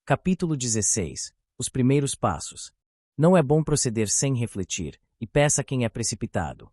Capítulo 16. Os primeiros passos. Não é bom proceder sem refletir, e peça quem é precipitado.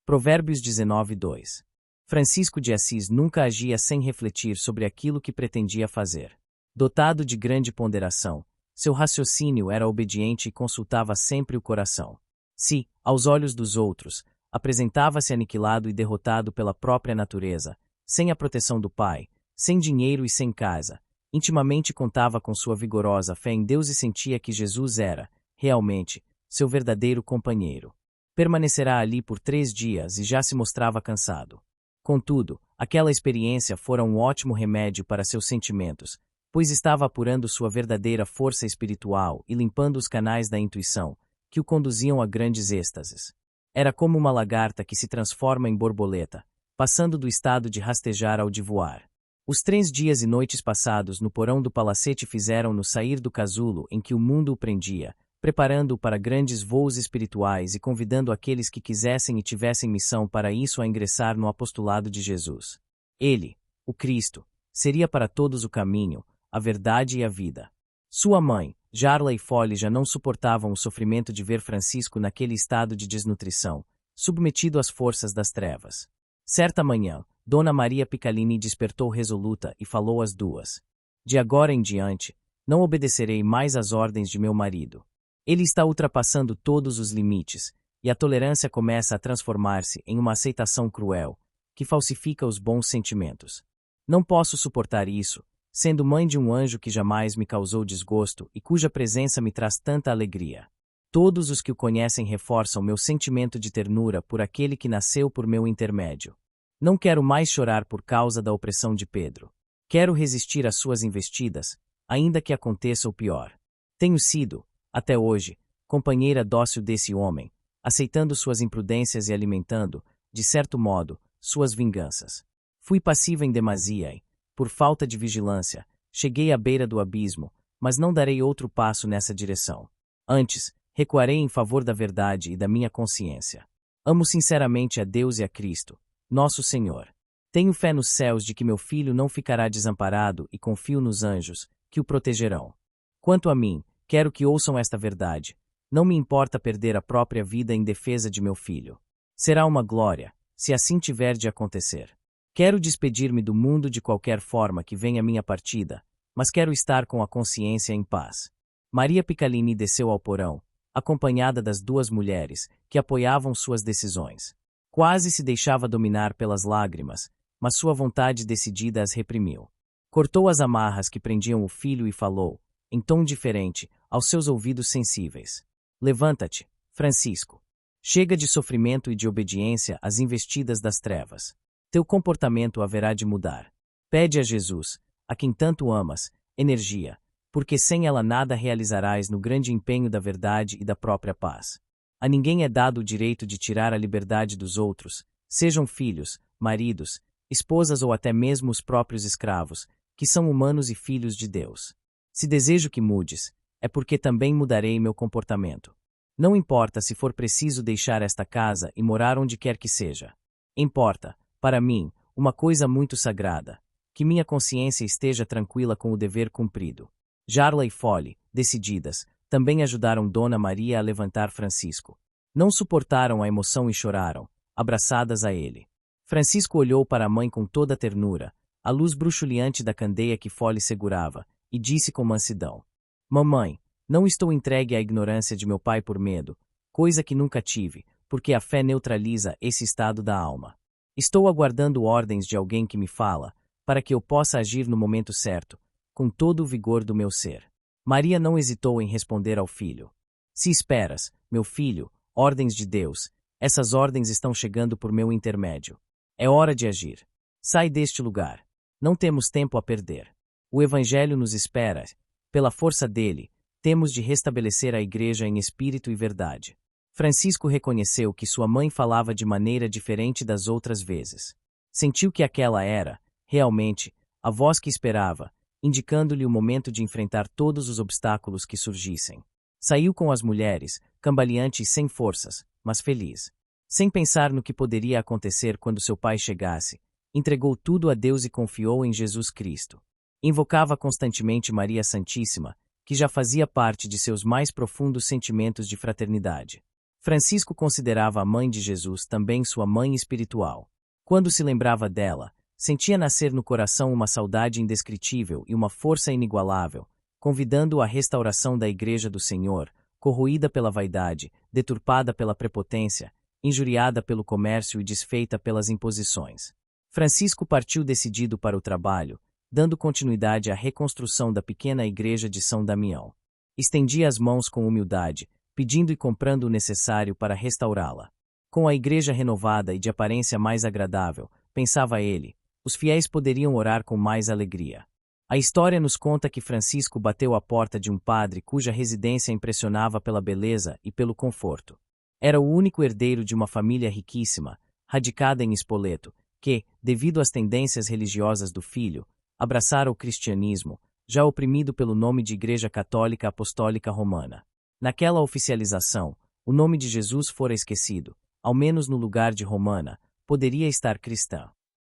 Provérbios 19:2. Francisco de Assis nunca agia sem refletir sobre aquilo que pretendia fazer. Dotado de grande ponderação, seu raciocínio era obediente e consultava sempre o coração. Se, aos olhos dos outros, apresentava-se aniquilado e derrotado pela própria natureza, sem a proteção do Pai, sem dinheiro e sem casa, intimamente contava com sua vigorosa fé em Deus e sentia que Jesus era, realmente, seu verdadeiro companheiro. Permanecerá ali por 3 dias e já se mostrava cansado. Contudo, aquela experiência fora um ótimo remédio para seus sentimentos, pois estava apurando sua verdadeira força espiritual e limpando os canais da intuição, que o conduziam a grandes êxtases. Era como uma lagarta que se transforma em borboleta, passando do estado de rastejar ao de voar. Os 3 dias e noites passados no porão do palacete fizeram-no sair do casulo em que o mundo o prendia, preparando-o para grandes voos espirituais e convidando aqueles que quisessem e tivessem missão para isso a ingressar no apostolado de Jesus. Ele, o Cristo, seria para todos o caminho, a verdade e a vida. Sua mãe, Jarla e Fole já não suportavam o sofrimento de ver Francisco naquele estado de desnutrição, submetido às forças das trevas. Certa manhã, Dona Maria Picalini despertou resoluta e falou às duas: "De agora em diante, não obedecerei mais às ordens de meu marido. Ele está ultrapassando todos os limites, e a tolerância começa a transformar-se em uma aceitação cruel, que falsifica os bons sentimentos. Não posso suportar isso, sendo mãe de um anjo que jamais me causou desgosto e cuja presença me traz tanta alegria. Todos os que o conhecem reforçam meu sentimento de ternura por aquele que nasceu por meu intermédio. Não quero mais chorar por causa da opressão de Pedro. Quero resistir às suas investidas, ainda que aconteça o pior. Tenho sido, até hoje, companheira dócil desse homem, aceitando suas imprudências e alimentando, de certo modo, suas vinganças. Fui passiva em demasia e, por falta de vigilância, cheguei à beira do abismo, mas não darei outro passo nessa direção. Antes, recuarei em favor da verdade e da minha consciência. Amo sinceramente a Deus e a Cristo, nosso Senhor. Tenho fé nos céus de que meu filho não ficará desamparado e confio nos anjos, que o protegerão. Quanto a mim, quero que ouçam esta verdade. Não me importa perder a própria vida em defesa de meu filho. Será uma glória, se assim tiver de acontecer. Quero despedir-me do mundo de qualquer forma que venha minha partida, mas quero estar com a consciência em paz." Maria Picalini desceu ao porão, acompanhada das 2 mulheres, que apoiavam suas decisões. Quase se deixava dominar pelas lágrimas, mas sua vontade decidida as reprimiu. Cortou as amarras que prendiam o filho e falou, em tom diferente, aos seus ouvidos sensíveis: "Levanta-te, Francisco. Chega de sofrimento e de obediência às investidas das trevas. Teu comportamento haverá de mudar. Pede a Jesus, a quem tanto amas, energia, porque sem ela nada realizarás no grande empenho da verdade e da própria paz. A ninguém é dado o direito de tirar a liberdade dos outros, sejam filhos, maridos, esposas ou até mesmo os próprios escravos, que são humanos e filhos de Deus. Se desejo que mudes, é porque também mudarei meu comportamento. Não importa se for preciso deixar esta casa e morar onde quer que seja. Importa, para mim, uma coisa muito sagrada: que minha consciência esteja tranquila com o dever cumprido." Jarla e Fole, decididas, também ajudaram Dona Maria a levantar Francisco. Não suportaram a emoção e choraram, abraçadas a ele. Francisco olhou para a mãe com toda a ternura, a luz bruxuleante da candeia que Fole segurava, e disse com mansidão: "Mamãe, não estou entregue à ignorância de meu pai por medo, coisa que nunca tive, porque a fé neutraliza esse estado da alma. Estou aguardando ordens de alguém que me fala, para que eu possa agir no momento certo, com todo o vigor do meu ser." Maria não hesitou em responder ao filho: "Se esperas, meu filho, ordens de Deus, essas ordens estão chegando por meu intermédio. É hora de agir. Sai deste lugar. Não temos tempo a perder. O Evangelho nos espera. Pela força dele, temos de restabelecer a Igreja em espírito e verdade." Francisco reconheceu que sua mãe falava de maneira diferente das outras vezes. Sentiu que aquela era, realmente, a voz que esperava, indicando-lhe o momento de enfrentar todos os obstáculos que surgissem. Saiu com as mulheres, cambaleante e sem forças, mas feliz. Sem pensar no que poderia acontecer quando seu pai chegasse, entregou tudo a Deus e confiou em Jesus Cristo. Invocava constantemente Maria Santíssima, que já fazia parte de seus mais profundos sentimentos de fraternidade. Francisco considerava a mãe de Jesus também sua mãe espiritual. Quando se lembrava dela, sentia nascer no coração uma saudade indescritível e uma força inigualável, convidando-o à restauração da Igreja do Senhor, corroída pela vaidade, deturpada pela prepotência, injuriada pelo comércio e desfeita pelas imposições. Francisco partiu decidido para o trabalho, dando continuidade à reconstrução da pequena igreja de São Damião. Estendia as mãos com humildade, pedindo e comprando o necessário para restaurá-la. Com a igreja renovada e de aparência mais agradável, pensava ele, os fiéis poderiam orar com mais alegria. A história nos conta que Francisco bateu à porta de um padre cuja residência impressionava pela beleza e pelo conforto. Era o único herdeiro de uma família riquíssima, radicada em Spoleto, que, devido às tendências religiosas do filho, abraçara o cristianismo, já oprimido pelo nome de Igreja Católica Apostólica Romana. Naquela oficialização, o nome de Jesus fora esquecido, ao menos no lugar de Romana, poderia estar cristã.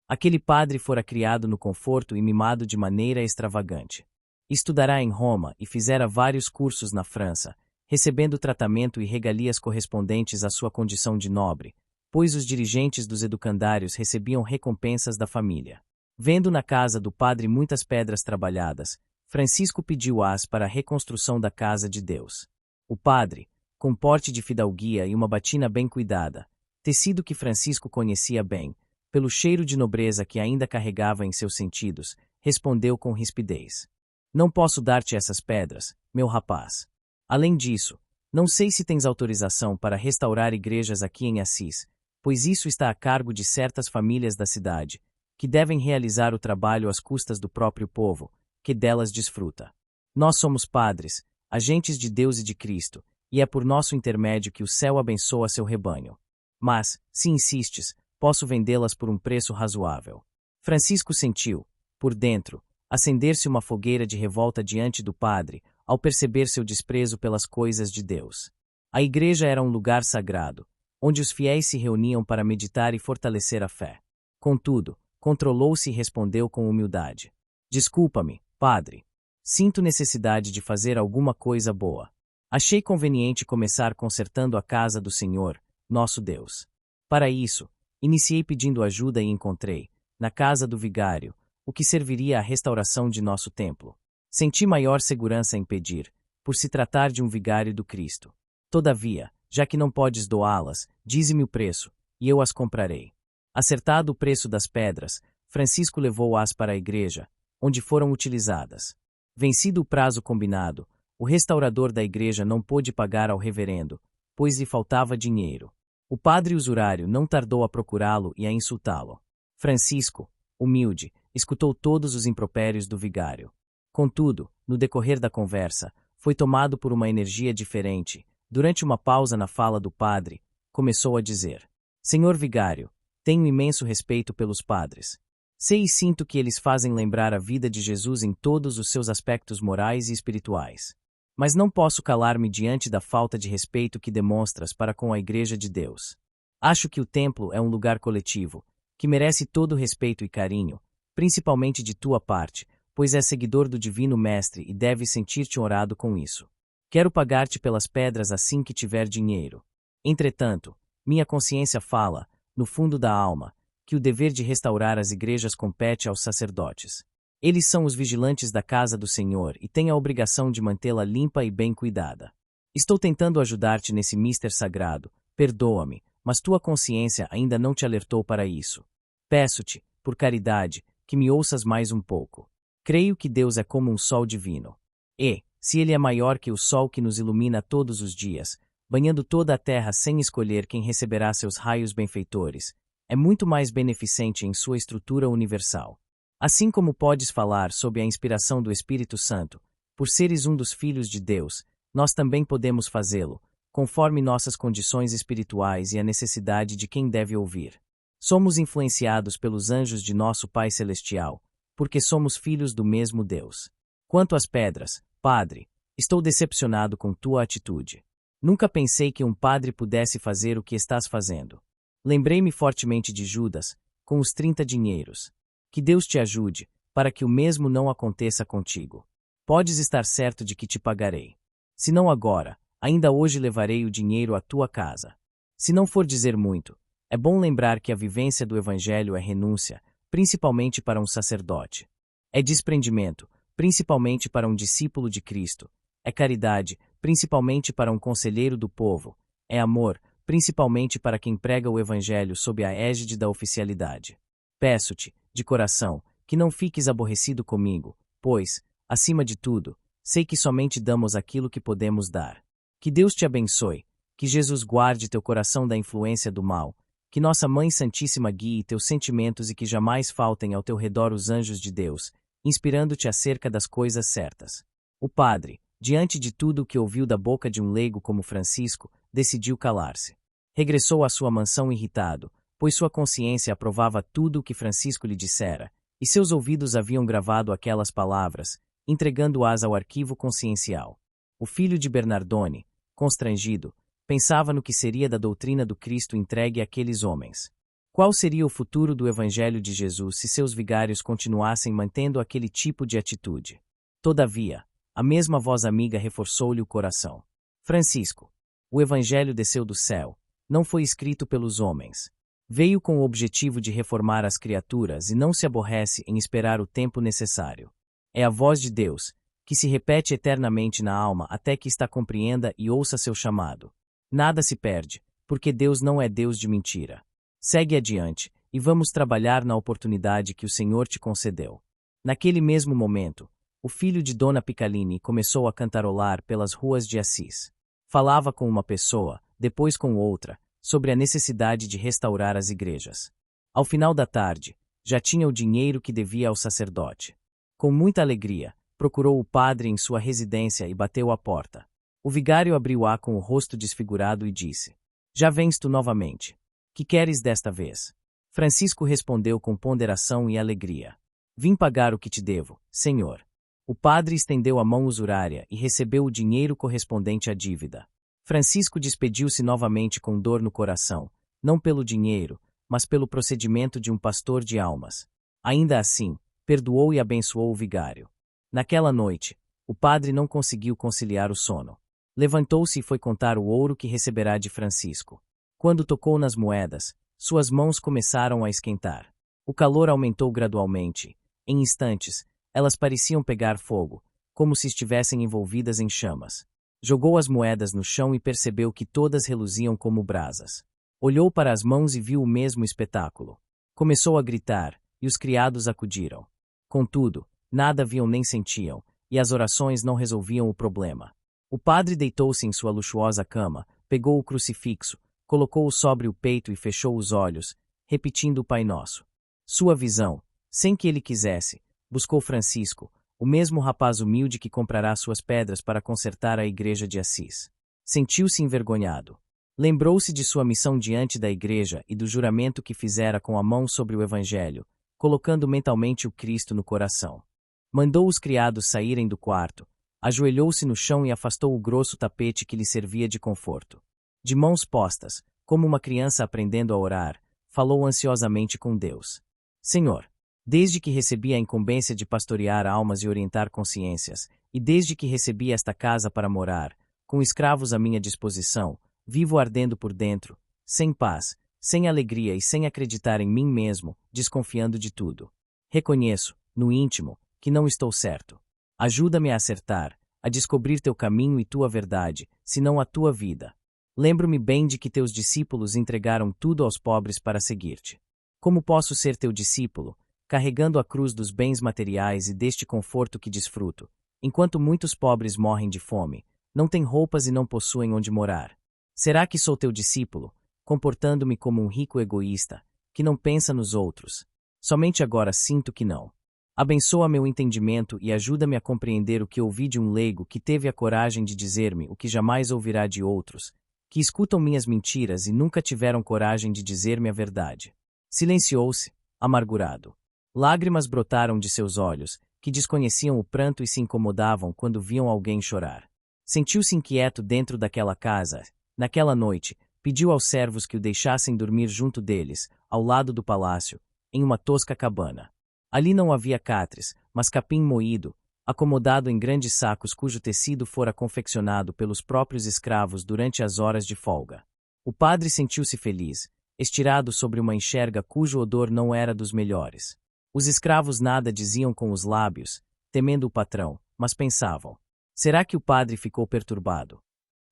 Aquele padre fora criado no conforto e mimado de maneira extravagante. Estudará em Roma e fizera vários cursos na França, recebendo tratamento e regalias correspondentes à sua condição de nobre, pois os dirigentes dos educandários recebiam recompensas da família. Vendo na casa do padre muitas pedras trabalhadas, Francisco pediu-as para a reconstrução da casa de Deus. O padre, com porte de fidalguia e uma batina bem cuidada, tecido que Francisco conhecia bem, pelo cheiro de nobreza que ainda carregava em seus sentidos, respondeu com rispidez: "Não posso dar-te essas pedras, meu rapaz. Além disso, não sei se tens autorização para restaurar igrejas aqui em Assis, pois isso está a cargo de certas famílias da cidade, que devem realizar o trabalho às custas do próprio povo, que delas desfruta. Nós somos padres, agentes de Deus e de Cristo, e é por nosso intermédio que o céu abençoa seu rebanho. Mas, se insistes, posso vendê-las por um preço razoável." Francisco sentiu, por dentro, acender-se uma fogueira de revolta diante do padre, ao perceber seu desprezo pelas coisas de Deus. A igreja era um lugar sagrado, onde os fiéis se reuniam para meditar e fortalecer a fé. Contudo, controlou-se e respondeu com humildade: "Desculpa-me, padre. Sinto necessidade de fazer alguma coisa boa. Achei conveniente começar consertando a casa do Senhor, nosso Deus. Para isso, iniciei pedindo ajuda e encontrei, na casa do vigário, o que serviria à restauração de nosso templo. Senti maior segurança em pedir, por se tratar de um vigário do Cristo. Todavia, já que não podes doá-las, dize-me o preço, e eu as comprarei." Acertado o preço das pedras, Francisco levou-as para a igreja, onde foram utilizadas. Vencido o prazo combinado, o restaurador da igreja não pôde pagar ao reverendo, pois lhe faltava dinheiro. O padre usurário não tardou a procurá-lo e a insultá-lo. Francisco, humilde, escutou todos os impropérios do vigário. Contudo, no decorrer da conversa, foi tomado por uma energia diferente. Durante uma pausa na fala do padre, começou a dizer: "Senhor vigário, tenho imenso respeito pelos padres. Sei e sinto que eles fazem lembrar a vida de Jesus em todos os seus aspectos morais e espirituais. Mas não posso calar-me diante da falta de respeito que demonstras para com a Igreja de Deus. Acho que o templo é um lugar coletivo, que merece todo respeito e carinho, principalmente de tua parte, pois és seguidor do Divino Mestre e deves sentir-te honrado com isso. Quero pagar-te pelas pedras assim que tiver dinheiro. Entretanto, minha consciência fala, no fundo da alma, que o dever de restaurar as igrejas compete aos sacerdotes. Eles são os vigilantes da casa do Senhor e têm a obrigação de mantê-la limpa e bem cuidada. Estou tentando ajudar-te nesse mister sagrado, perdoa-me, mas tua consciência ainda não te alertou para isso. Peço-te, por caridade, que me ouças mais um pouco. Creio que Deus é como um sol divino. E, se ele é maior que o sol que nos ilumina todos os dias, banhando toda a terra sem escolher quem receberá seus raios benfeitores, é muito mais beneficente em sua estrutura universal. Assim como podes falar sob a inspiração do Espírito Santo, por seres um dos filhos de Deus, nós também podemos fazê-lo, conforme nossas condições espirituais e a necessidade de quem deve ouvir. Somos influenciados pelos anjos de nosso Pai Celestial, porque somos filhos do mesmo Deus. Quanto às pedras, padre, estou decepcionado com tua atitude. Nunca pensei que um padre pudesse fazer o que estás fazendo. Lembrei-me fortemente de Judas, com os 30 dinheiros. Que Deus te ajude, para que o mesmo não aconteça contigo. Podes estar certo de que te pagarei. Se não agora, ainda hoje levarei o dinheiro à tua casa. Se não for dizer muito, é bom lembrar que a vivência do Evangelho é renúncia, principalmente para um sacerdote. É desprendimento, principalmente para um discípulo de Cristo. É caridade, principalmente para um conselheiro do povo. É amor, principalmente para quem prega o Evangelho sob a égide da oficialidade. Peço-te, de coração, que não fiques aborrecido comigo, pois, acima de tudo, sei que somente damos aquilo que podemos dar. Que Deus te abençoe, que Jesus guarde teu coração da influência do mal, que Nossa Mãe Santíssima guie teus sentimentos e que jamais faltem ao teu redor os anjos de Deus, inspirando-te acerca das coisas certas. O padre, diante de tudo o que ouviu da boca de um leigo como Francisco, decidiu calar-se. Regressou à sua mansão irritado, pois sua consciência aprovava tudo o que Francisco lhe dissera, e seus ouvidos haviam gravado aquelas palavras, entregando-as ao arquivo consciencial. O filho de Bernardone, constrangido, pensava no que seria da doutrina do Cristo entregue àqueles homens. Qual seria o futuro do Evangelho de Jesus se seus vigários continuassem mantendo aquele tipo de atitude? Todavia, a mesma voz amiga reforçou-lhe o coração. Francisco, o Evangelho desceu do céu, não foi escrito pelos homens. Veio com o objetivo de reformar as criaturas e não se aborrece em esperar o tempo necessário. É a voz de Deus, que se repete eternamente na alma até que esta compreenda e ouça seu chamado. Nada se perde, porque Deus não é Deus de mentira. Segue adiante, e vamos trabalhar na oportunidade que o Senhor te concedeu. Naquele mesmo momento, o filho de Dona Picalini começou a cantarolar pelas ruas de Assis. Falava com uma pessoa, depois com outra, sobre a necessidade de restaurar as igrejas. Ao final da tarde, já tinha o dinheiro que devia ao sacerdote. Com muita alegria, procurou o padre em sua residência e bateu à porta. O vigário abriu-a com o rosto desfigurado e disse: Já vens tu novamente. Que queres desta vez? Francisco respondeu com ponderação e alegria: Vim pagar o que te devo, senhor. O padre estendeu a mão usurária e recebeu o dinheiro correspondente à dívida. Francisco despediu-se novamente com dor no coração, não pelo dinheiro, mas pelo procedimento de um pastor de almas. Ainda assim, perdoou e abençoou o vigário. Naquela noite, o padre não conseguiu conciliar o sono. Levantou-se e foi contar o ouro que receberá de Francisco. Quando tocou nas moedas, suas mãos começaram a esquentar. O calor aumentou gradualmente. Em instantes, elas pareciam pegar fogo, como se estivessem envolvidas em chamas. Jogou as moedas no chão e percebeu que todas reluziam como brasas. Olhou para as mãos e viu o mesmo espetáculo. Começou a gritar, e os criados acudiram. Contudo, nada viam nem sentiam, e as orações não resolviam o problema. O padre deitou-se em sua luxuosa cama, pegou o crucifixo, colocou-o sobre o peito e fechou os olhos, repetindo o Pai Nosso. Sua visão, sem que ele quisesse, buscou Francisco, o mesmo rapaz humilde que comprará suas pedras para consertar a igreja de Assis. Sentiu-se envergonhado. Lembrou-se de sua missão diante da igreja e do juramento que fizera com a mão sobre o Evangelho, colocando mentalmente o Cristo no coração. Mandou os criados saírem do quarto, ajoelhou-se no chão e afastou o grosso tapete que lhe servia de conforto. De mãos postas, como uma criança aprendendo a orar, falou ansiosamente com Deus. Senhor, desde que recebi a incumbência de pastorear almas e orientar consciências, e desde que recebi esta casa para morar, com escravos à minha disposição, vivo ardendo por dentro, sem paz, sem alegria e sem acreditar em mim mesmo, desconfiando de tudo. Reconheço, no íntimo, que não estou certo. Ajuda-me a acertar, a descobrir teu caminho e tua verdade, senão a tua vida. Lembro-me bem de que teus discípulos entregaram tudo aos pobres para seguir-te. Como posso ser teu discípulo, carregando a cruz dos bens materiais e deste conforto que desfruto, enquanto muitos pobres morrem de fome, não têm roupas e não possuem onde morar? Será que sou teu discípulo, comportando-me como um rico egoísta, que não pensa nos outros? Somente agora sinto que não. Abençoa meu entendimento e ajuda-me a compreender o que ouvi de um leigo que teve a coragem de dizer-me o que jamais ouvirá de outros, que escutam minhas mentiras e nunca tiveram coragem de dizer-me a verdade. Silenciou-se, amargurado. Lágrimas brotaram de seus olhos, que desconheciam o pranto e se incomodavam quando viam alguém chorar. Sentiu-se inquieto dentro daquela casa. Naquela noite, pediu aos servos que o deixassem dormir junto deles, ao lado do palácio, em uma tosca cabana. Ali não havia catres, mas capim moído, acomodado em grandes sacos cujo tecido fora confeccionado pelos próprios escravos durante as horas de folga. O padre sentiu-se feliz, estirado sobre uma enxerga cujo odor não era dos melhores. Os escravos nada diziam com os lábios, temendo o patrão, mas pensavam: será que o padre ficou perturbado?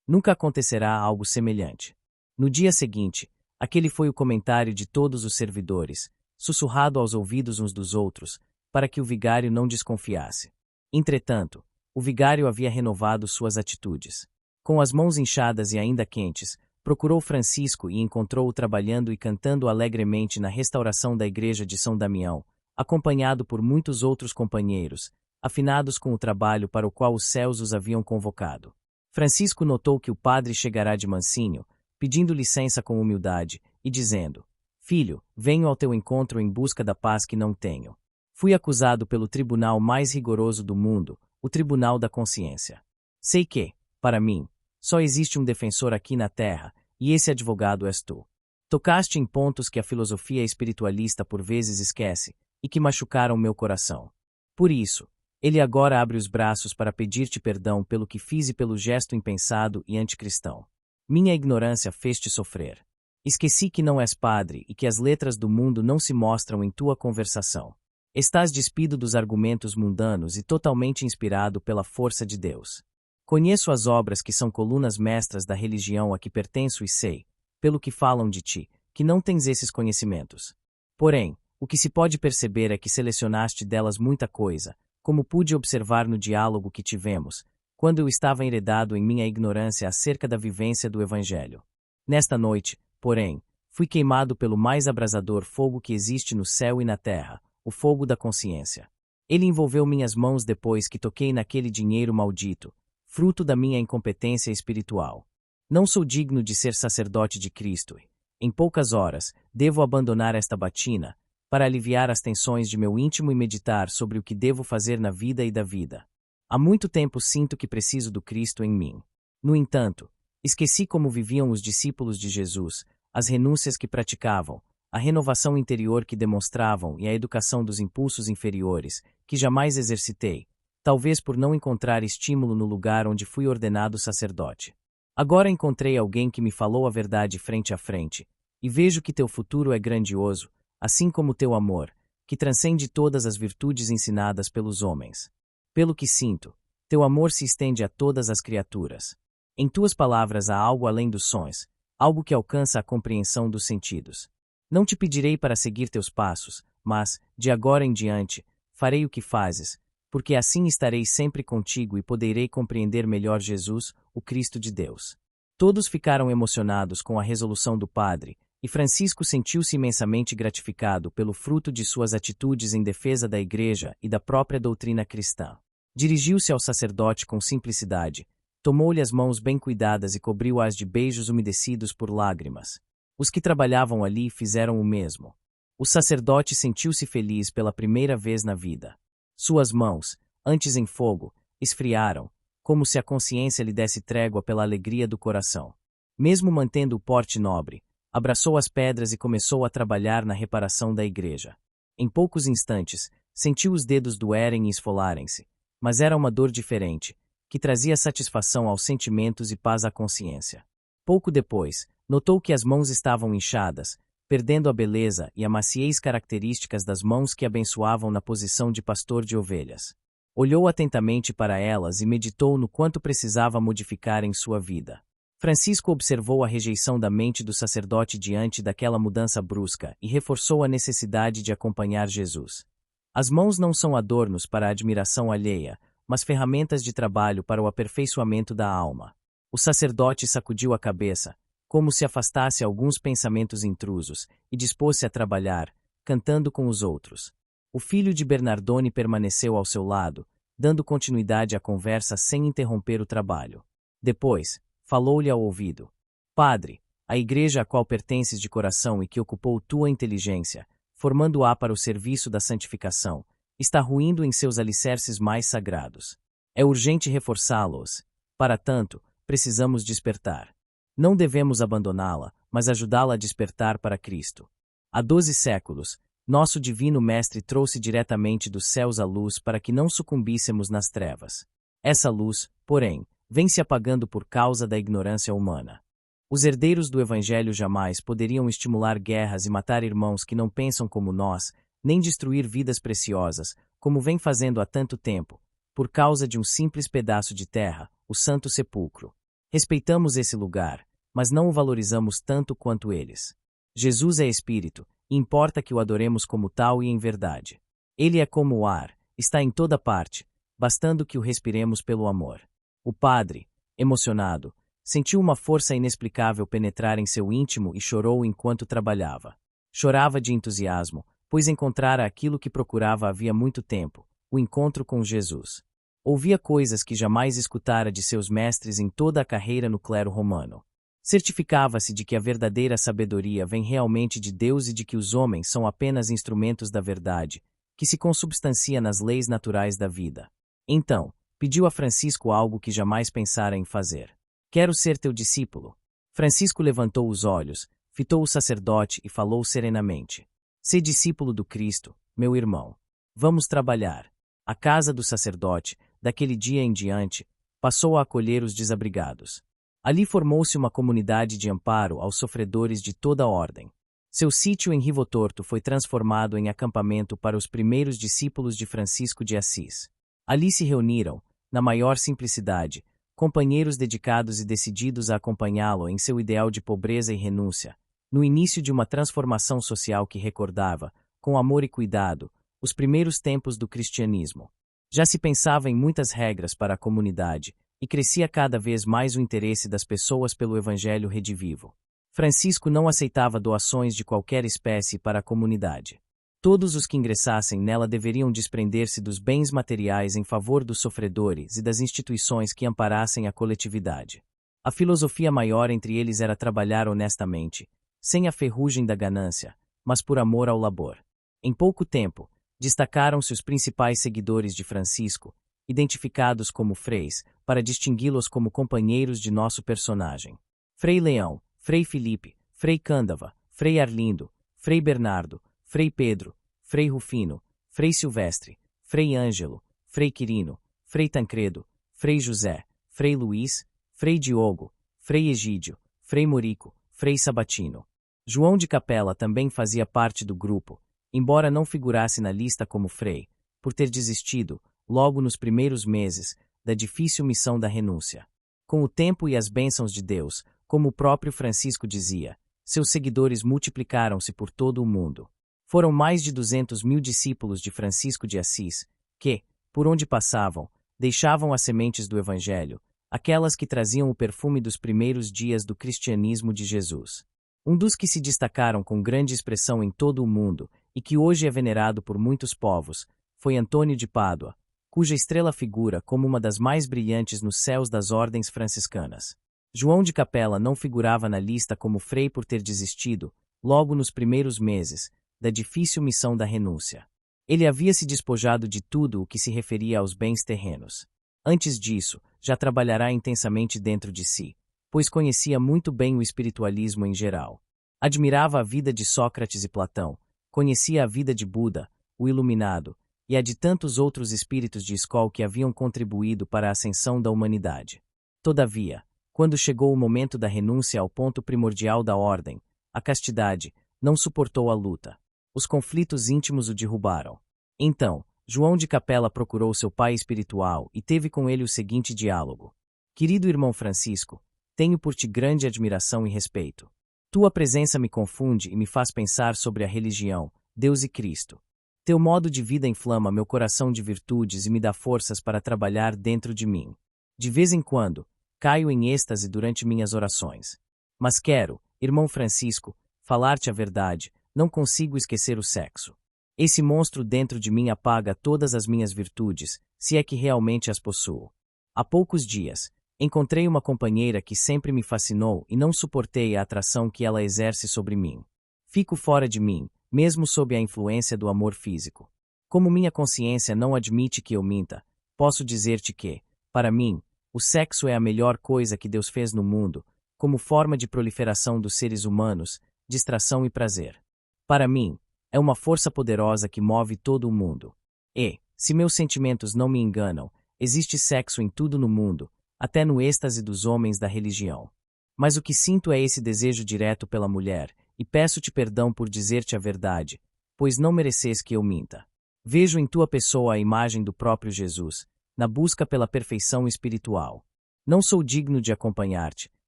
Nunca acontecerá algo semelhante. No dia seguinte, aquele foi o comentário de todos os servidores, sussurrado aos ouvidos uns dos outros, para que o vigário não desconfiasse. Entretanto, o vigário havia renovado suas atitudes. Com as mãos inchadas e ainda quentes, procurou Francisco e encontrou-o trabalhando e cantando alegremente na restauração da igreja de São Damião, acompanhado por muitos outros companheiros, afinados com o trabalho para o qual os céus os haviam convocado. Francisco notou que o padre chegará de mansinho, pedindo licença com humildade, e dizendo: Filho, venho ao teu encontro em busca da paz que não tenho. Fui acusado pelo tribunal mais rigoroso do mundo, o Tribunal da Consciência. Sei que, para mim, só existe um defensor aqui na terra, e esse advogado és tu. Tocaste em pontos que a filosofia espiritualista por vezes esquece, e que machucaram meu coração. Por isso, ele agora abre os braços para pedir-te perdão pelo que fiz e pelo gesto impensado e anticristão. Minha ignorância fez-te sofrer. Esqueci que não és padre e que as letras do mundo não se mostram em tua conversação. Estás despido dos argumentos mundanos e totalmente inspirado pela força de Deus. Conheço as obras que são colunas mestras da religião a que pertenço e sei, pelo que falam de ti, que não tens esses conhecimentos. Porém, o que se pode perceber é que selecionaste delas muita coisa, como pude observar no diálogo que tivemos, quando eu estava enredado em minha ignorância acerca da vivência do Evangelho. Nesta noite, porém, fui queimado pelo mais abrasador fogo que existe no céu e na terra, o fogo da consciência. Ele envolveu minhas mãos depois que toquei naquele dinheiro maldito, fruto da minha incompetência espiritual. Não sou digno de ser sacerdote de Cristo e, em poucas horas, devo abandonar esta batina, para aliviar as tensões de meu íntimo e meditar sobre o que devo fazer na vida e da vida. Há muito tempo sinto que preciso do Cristo em mim. No entanto, esqueci como viviam os discípulos de Jesus, as renúncias que praticavam, a renovação interior que demonstravam e a educação dos impulsos inferiores, que jamais exercitei, talvez por não encontrar estímulo no lugar onde fui ordenado sacerdote. Agora encontrei alguém que me falou a verdade frente a frente, e vejo que teu futuro é grandioso, assim como teu amor, que transcende todas as virtudes ensinadas pelos homens. Pelo que sinto, teu amor se estende a todas as criaturas. Em tuas palavras há algo além dos sons, algo que alcança a compreensão dos sentidos. Não te pedirei para seguir teus passos, mas, de agora em diante, farei o que fazes, porque assim estarei sempre contigo e poderei compreender melhor Jesus, o Cristo de Deus. Todos ficaram emocionados com a resolução do padre, e Francisco sentiu-se imensamente gratificado pelo fruto de suas atitudes em defesa da Igreja e da própria doutrina cristã. Dirigiu-se ao sacerdote com simplicidade, tomou-lhe as mãos bem cuidadas e cobriu-as de beijos umedecidos por lágrimas. Os que trabalhavam ali fizeram o mesmo. O sacerdote sentiu-se feliz pela primeira vez na vida. Suas mãos, antes em fogo, esfriaram, como se a consciência lhe desse trégua pela alegria do coração. Mesmo mantendo o porte nobre, abraçou as pedras e começou a trabalhar na reparação da igreja. Em poucos instantes, sentiu os dedos doerem e esfolarem-se, mas era uma dor diferente, que trazia satisfação aos sentimentos e paz à consciência. Pouco depois, notou que as mãos estavam inchadas, perdendo a beleza e a maciez características das mãos que abençoavam na posição de pastor de ovelhas. Olhou atentamente para elas e meditou no quanto precisava modificar em sua vida. Francisco observou a rejeição da mente do sacerdote diante daquela mudança brusca e reforçou a necessidade de acompanhar Jesus. As mãos não são adornos para a admiração alheia, mas ferramentas de trabalho para o aperfeiçoamento da alma. O sacerdote sacudiu a cabeça, como se afastasse alguns pensamentos intrusos, e dispôs-se a trabalhar, cantando com os outros. O filho de Bernardone permaneceu ao seu lado, dando continuidade à conversa sem interromper o trabalho. Depois, falou-lhe ao ouvido. Padre, a igreja a qual pertences de coração e que ocupou tua inteligência, formando-a para o serviço da santificação, está ruindo em seus alicerces mais sagrados. É urgente reforçá-los. Para tanto, precisamos despertar. Não devemos abandoná-la, mas ajudá-la a despertar para Cristo. Há 12 séculos, Nosso divino Mestre trouxe diretamente dos céus a luz para que não sucumbíssemos nas trevas. Essa luz, porém, vem se apagando por causa da ignorância humana. Os herdeiros do Evangelho jamais poderiam estimular guerras e matar irmãos que não pensam como nós, nem destruir vidas preciosas, como vem fazendo há tanto tempo, por causa de um simples pedaço de terra, o Santo Sepulcro. Respeitamos esse lugar, mas não o valorizamos tanto quanto eles. Jesus é Espírito, e importa que o adoremos como tal e em verdade. Ele é como o ar, está em toda parte, bastando que o respiremos pelo amor. O padre, emocionado, sentiu uma força inexplicável penetrar em seu íntimo e chorou enquanto trabalhava. Chorava de entusiasmo, pois encontrara aquilo que procurava havia muito tempo, o encontro com Jesus. Ouvia coisas que jamais escutara de seus mestres em toda a carreira no clero romano. Certificava-se de que a verdadeira sabedoria vem realmente de Deus e de que os homens são apenas instrumentos da verdade, que se consubstancia nas leis naturais da vida. Então, pediu a Francisco algo que jamais pensara em fazer. Quero ser teu discípulo. Francisco levantou os olhos, fitou o sacerdote e falou serenamente. Sê discípulo do Cristo, meu irmão. Vamos trabalhar. A casa do sacerdote, daquele dia em diante, passou a acolher os desabrigados. Ali formou-se uma comunidade de amparo aos sofredores de toda a ordem. Seu sítio em Rivotorto foi transformado em acampamento para os primeiros discípulos de Francisco de Assis. Ali se reuniram, na maior simplicidade, companheiros dedicados e decididos a acompanhá-lo em seu ideal de pobreza e renúncia, no início de uma transformação social que recordava, com amor e cuidado, os primeiros tempos do cristianismo. Já se pensava em muitas regras para a comunidade, e crescia cada vez mais o interesse das pessoas pelo Evangelho redivivo. Francisco não aceitava doações de qualquer espécie para a comunidade. Todos os que ingressassem nela deveriam desprender-se dos bens materiais em favor dos sofredores e das instituições que amparassem a coletividade. A filosofia maior entre eles era trabalhar honestamente, sem a ferrugem da ganância, mas por amor ao labor. Em pouco tempo, destacaram-se os principais seguidores de Francisco, identificados como freis, para distingui-los como companheiros de nosso personagem. Frei Leão, Frei Filipe, Frei Cândava, Frei Arlindo, Frei Bernardo, Frei Pedro, Frei Rufino, Frei Silvestre, Frei Ângelo, Frei Quirino, Frei Tancredo, Frei José, Frei Luís, Frei Diogo, Frei Egídio, Frei Morico, Frei Sabatino. João de Capela também fazia parte do grupo, embora não figurasse na lista como frei, por ter desistido, logo nos primeiros meses, da difícil missão da renúncia. Com o tempo e as bênçãos de Deus, como o próprio Francisco dizia, seus seguidores multiplicaram-se por todo o mundo. Foram mais de 200.000 discípulos de Francisco de Assis, que, por onde passavam, deixavam as sementes do Evangelho, aquelas que traziam o perfume dos primeiros dias do cristianismo de Jesus. Um dos que se destacaram com grande expressão em todo o mundo, e que hoje é venerado por muitos povos, foi Antônio de Pádua, cuja estrela figura como uma das mais brilhantes nos céus das ordens franciscanas. João de Capela não figurava na lista como frei por ter desistido, logo nos primeiros meses, da difícil missão da renúncia. Ele havia se despojado de tudo o que se referia aos bens terrenos. Antes disso, já trabalhará intensamente dentro de si, pois conhecia muito bem o espiritualismo em geral. Admirava a vida de Sócrates e Platão, conhecia a vida de Buda, o Iluminado, e a de tantos outros espíritos de escola que haviam contribuído para a ascensão da humanidade. Todavia, quando chegou o momento da renúncia ao ponto primordial da ordem, a castidade, não suportou a luta. Os conflitos íntimos o derrubaram. Então, João de Capela procurou seu pai espiritual e teve com ele o seguinte diálogo. Querido irmão Francisco, tenho por ti grande admiração e respeito. Tua presença me confunde e me faz pensar sobre a religião, Deus e Cristo. Teu modo de vida inflama meu coração de virtudes e me dá forças para trabalhar dentro de mim. De vez em quando, caio em êxtase durante minhas orações. Mas quero, irmão Francisco, falar-te a verdade, não consigo esquecer o sexo. Esse monstro dentro de mim apaga todas as minhas virtudes, se é que realmente as possuo. Há poucos dias, encontrei uma companheira que sempre me fascinou e não suportei a atração que ela exerce sobre mim. Fico fora de mim, mesmo sob a influência do amor físico. Como minha consciência não admite que eu minta, posso dizer-te que, para mim, o sexo é a melhor coisa que Deus fez no mundo, como forma de proliferação dos seres humanos, distração e prazer. Para mim, É uma força poderosa que move todo o mundo. E, se meus sentimentos não me enganam, existe sexo em tudo no mundo, até no êxtase dos homens da religião. Mas o que sinto é esse desejo direto pela mulher, e peço-te perdão por dizer-te a verdade, pois não mereces que eu minta. Vejo em tua pessoa a imagem do próprio Jesus, na busca pela perfeição espiritual. Não sou digno de acompanhar-te,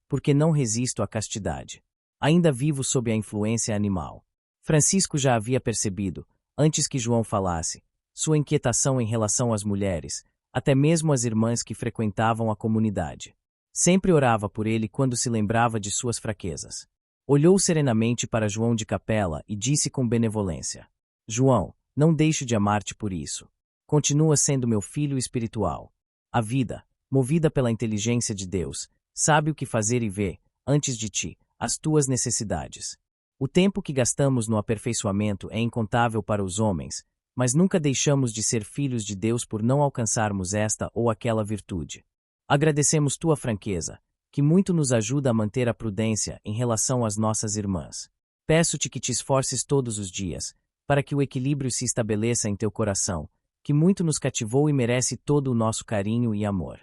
porque não resisto à castidade. Ainda vivo sob a influência animal. Francisco já havia percebido, antes que João falasse, sua inquietação em relação às mulheres, até mesmo as irmãs que frequentavam a comunidade. Sempre orava por ele quando se lembrava de suas fraquezas. Olhou serenamente para João de Capela e disse com benevolência: João, não deixo de amar-te por isso. Continua sendo meu filho espiritual. A vida, movida pela inteligência de Deus, sabe o que fazer e vê, antes de ti, as tuas necessidades. O tempo que gastamos no aperfeiçoamento é incontável para os homens, mas nunca deixamos de ser filhos de Deus por não alcançarmos esta ou aquela virtude. Agradecemos tua franqueza, que muito nos ajuda a manter a prudência em relação às nossas irmãs. Peço-te que te esforces todos os dias, para que o equilíbrio se estabeleça em teu coração, que muito nos cativou e merece todo o nosso carinho e amor.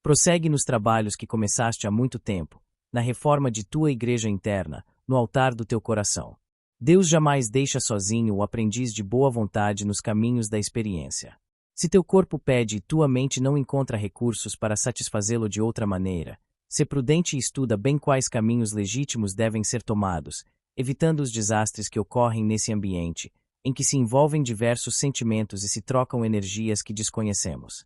Prossegue nos trabalhos que começaste há muito tempo, na reforma de tua igreja interna, no altar do teu coração. Deus jamais deixa sozinho o aprendiz de boa vontade nos caminhos da experiência. Se teu corpo pede e tua mente não encontra recursos para satisfazê-lo de outra maneira, sê prudente e estuda bem quais caminhos legítimos devem ser tomados, evitando os desastres que ocorrem nesse ambiente, em que se envolvem diversos sentimentos e se trocam energias que desconhecemos.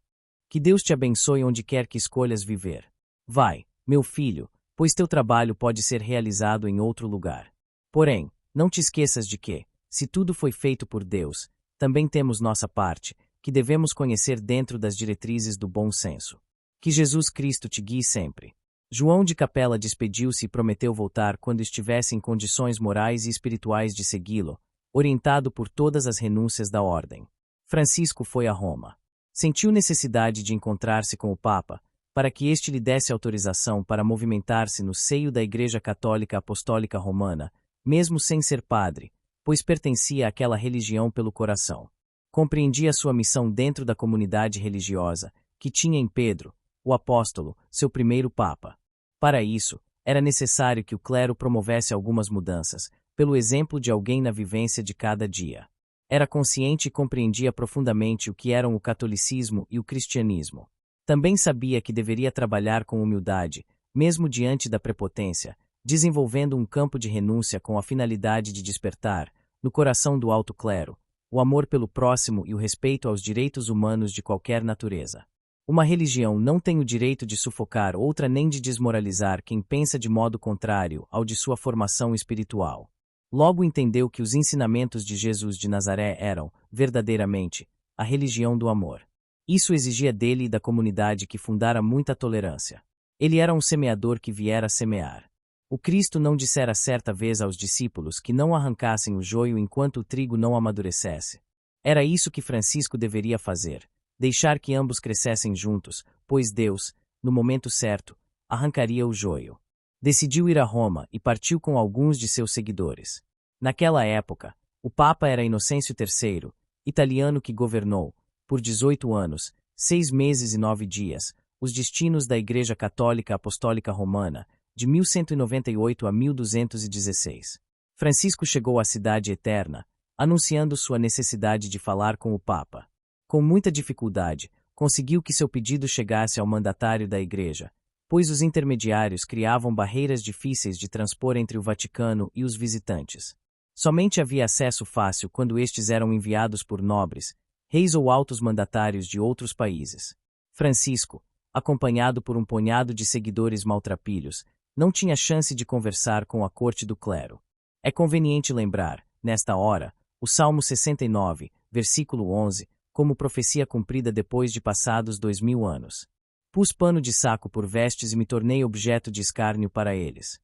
Que Deus te abençoe onde quer que escolhas viver. Vai, meu filho, pois teu trabalho pode ser realizado em outro lugar. Porém, não te esqueças de que, se tudo foi feito por Deus, também temos nossa parte, que devemos conhecer dentro das diretrizes do bom senso. Que Jesus Cristo te guie sempre. João de Capela despediu-se e prometeu voltar quando estivesse em condições morais e espirituais de segui-lo, orientado por todas as renúncias da ordem. Francisco foi a Roma. Sentiu necessidade de encontrar-se com o Papa, para que este lhe desse autorização para movimentar-se no seio da Igreja Católica Apostólica Romana, mesmo sem ser padre, pois pertencia àquela religião pelo coração. Compreendia sua missão dentro da comunidade religiosa, que tinha em Pedro, o apóstolo, seu primeiro papa. Para isso, era necessário que o clero promovesse algumas mudanças, pelo exemplo de alguém na vivência de cada dia. Era consciente e compreendia profundamente o que eram o catolicismo e o cristianismo. Também sabia que deveria trabalhar com humildade, mesmo diante da prepotência, desenvolvendo um campo de renúncia com a finalidade de despertar, no coração do alto clero, o amor pelo próximo e o respeito aos direitos humanos de qualquer natureza. Uma religião não tem o direito de sufocar outra nem de desmoralizar quem pensa de modo contrário ao de sua formação espiritual. Logo entendeu que os ensinamentos de Jesus de Nazaré eram, verdadeiramente, a religião do amor. Isso exigia dele e da comunidade que fundara muita tolerância. Ele era um semeador que viera semear. O Cristo não dissera certa vez aos discípulos que não arrancassem o joio enquanto o trigo não amadurecesse. Era isso que Francisco deveria fazer, deixar que ambos crescessem juntos, pois Deus, no momento certo, arrancaria o joio. Decidiu ir a Roma e partiu com alguns de seus seguidores. Naquela época, o Papa era Inocêncio III, italiano que governou, por 18 anos, 6 meses e 9 dias, os destinos da Igreja Católica Apostólica Romana, de 1198 a 1216. Francisco chegou à Cidade Eterna, anunciando sua necessidade de falar com o Papa. Com muita dificuldade, conseguiu que seu pedido chegasse ao mandatário da Igreja, pois os intermediários criavam barreiras difíceis de transpor entre o Vaticano e os visitantes. Somente havia acesso fácil quando estes eram enviados por nobres, reis ou altos mandatários de outros países. Francisco, acompanhado por um punhado de seguidores maltrapilhos, não tinha chance de conversar com a corte do clero. É conveniente lembrar, nesta hora, o Salmo 69, versículo 11, como profecia cumprida depois de passados 2000 anos. Pus pano de saco por vestes e me tornei objeto de escárnio para eles.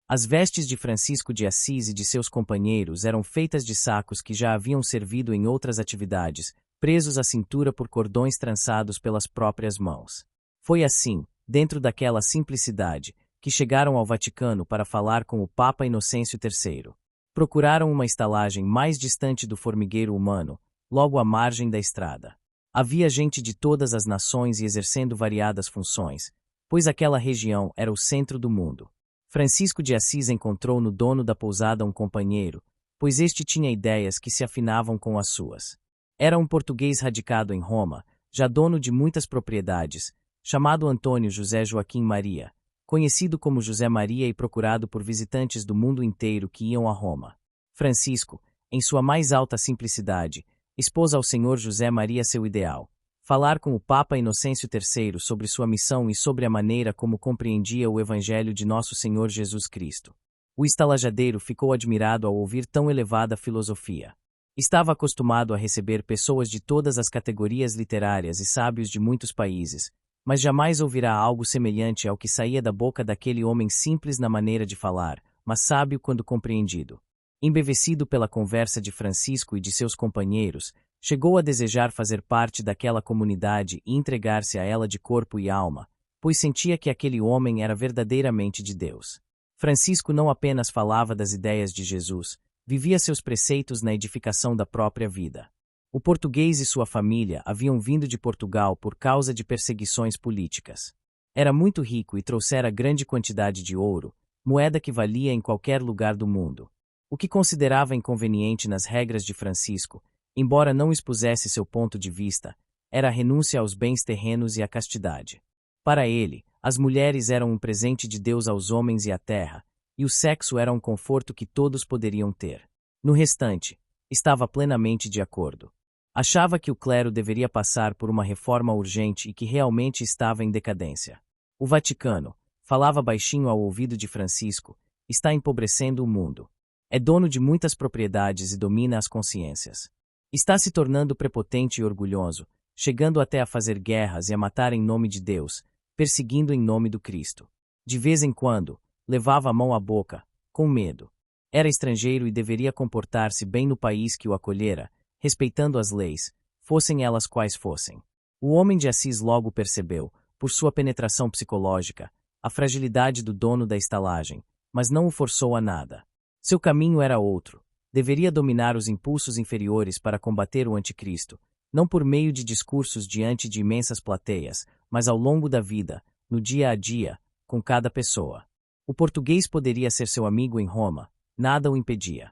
As vestes de Francisco de Assis e de seus companheiros eram feitas de sacos que já haviam servido em outras atividades, presos à cintura por cordões trançados pelas próprias mãos. Foi assim, dentro daquela simplicidade, que chegaram ao Vaticano para falar com o Papa Inocêncio III. Procuraram uma estalagem mais distante do formigueiro humano, logo à margem da estrada. Havia gente de todas as nações e exercendo variadas funções, pois aquela região era o centro do mundo. Francisco de Assis encontrou no dono da pousada um companheiro, pois este tinha ideias que se afinavam com as suas. Era um português radicado em Roma, já dono de muitas propriedades, chamado Antônio José Joaquim Maria, conhecido como José Maria e procurado por visitantes do mundo inteiro que iam a Roma. Francisco, em sua mais alta simplicidade, expôs ao Senhor José Maria seu ideal, falar com o Papa Inocêncio III sobre sua missão e sobre a maneira como compreendia o Evangelho de Nosso Senhor Jesus Cristo. O estalajadeiro ficou admirado ao ouvir tão elevada filosofia. Estava acostumado a receber pessoas de todas as categorias literárias e sábios de muitos países, mas jamais ouvirá algo semelhante ao que saía da boca daquele homem simples na maneira de falar, mas sábio quando compreendido. Embevecido pela conversa de Francisco e de seus companheiros, chegou a desejar fazer parte daquela comunidade e entregar-se a ela de corpo e alma, pois sentia que aquele homem era verdadeiramente de Deus. Francisco não apenas falava das ideias de Jesus, vivia seus preceitos na edificação da própria vida. O português e sua família haviam vindo de Portugal por causa de perseguições políticas. Era muito rico e trouxera grande quantidade de ouro, moeda que valia em qualquer lugar do mundo. O que considerava inconveniente nas regras de Francisco, embora não expusesse seu ponto de vista, era a renúncia aos bens terrenos e à castidade. Para ele, as mulheres eram um presente de Deus aos homens e à terra, e o sexo era um conforto que todos poderiam ter. No restante, estava plenamente de acordo. Achava que o clero deveria passar por uma reforma urgente e que realmente estava em decadência. O Vaticano, falava baixinho ao ouvido de Francisco, está empobrecendo o mundo. É dono de muitas propriedades e domina as consciências. Está se tornando prepotente e orgulhoso, chegando até a fazer guerras e a matar em nome de Deus, perseguindo em nome do Cristo. De vez em quando, levava a mão à boca, com medo. Era estrangeiro e deveria comportar-se bem no país que o acolhera, respeitando as leis, fossem elas quais fossem. O homem de Assis logo percebeu, por sua penetração psicológica, a fragilidade do dono da estalagem, mas não o forçou a nada. Seu caminho era outro. Deveria dominar os impulsos inferiores para combater o anticristo, não por meio de discursos diante de imensas plateias, mas ao longo da vida, no dia a dia, com cada pessoa. O português poderia ser seu amigo em Roma, nada o impedia.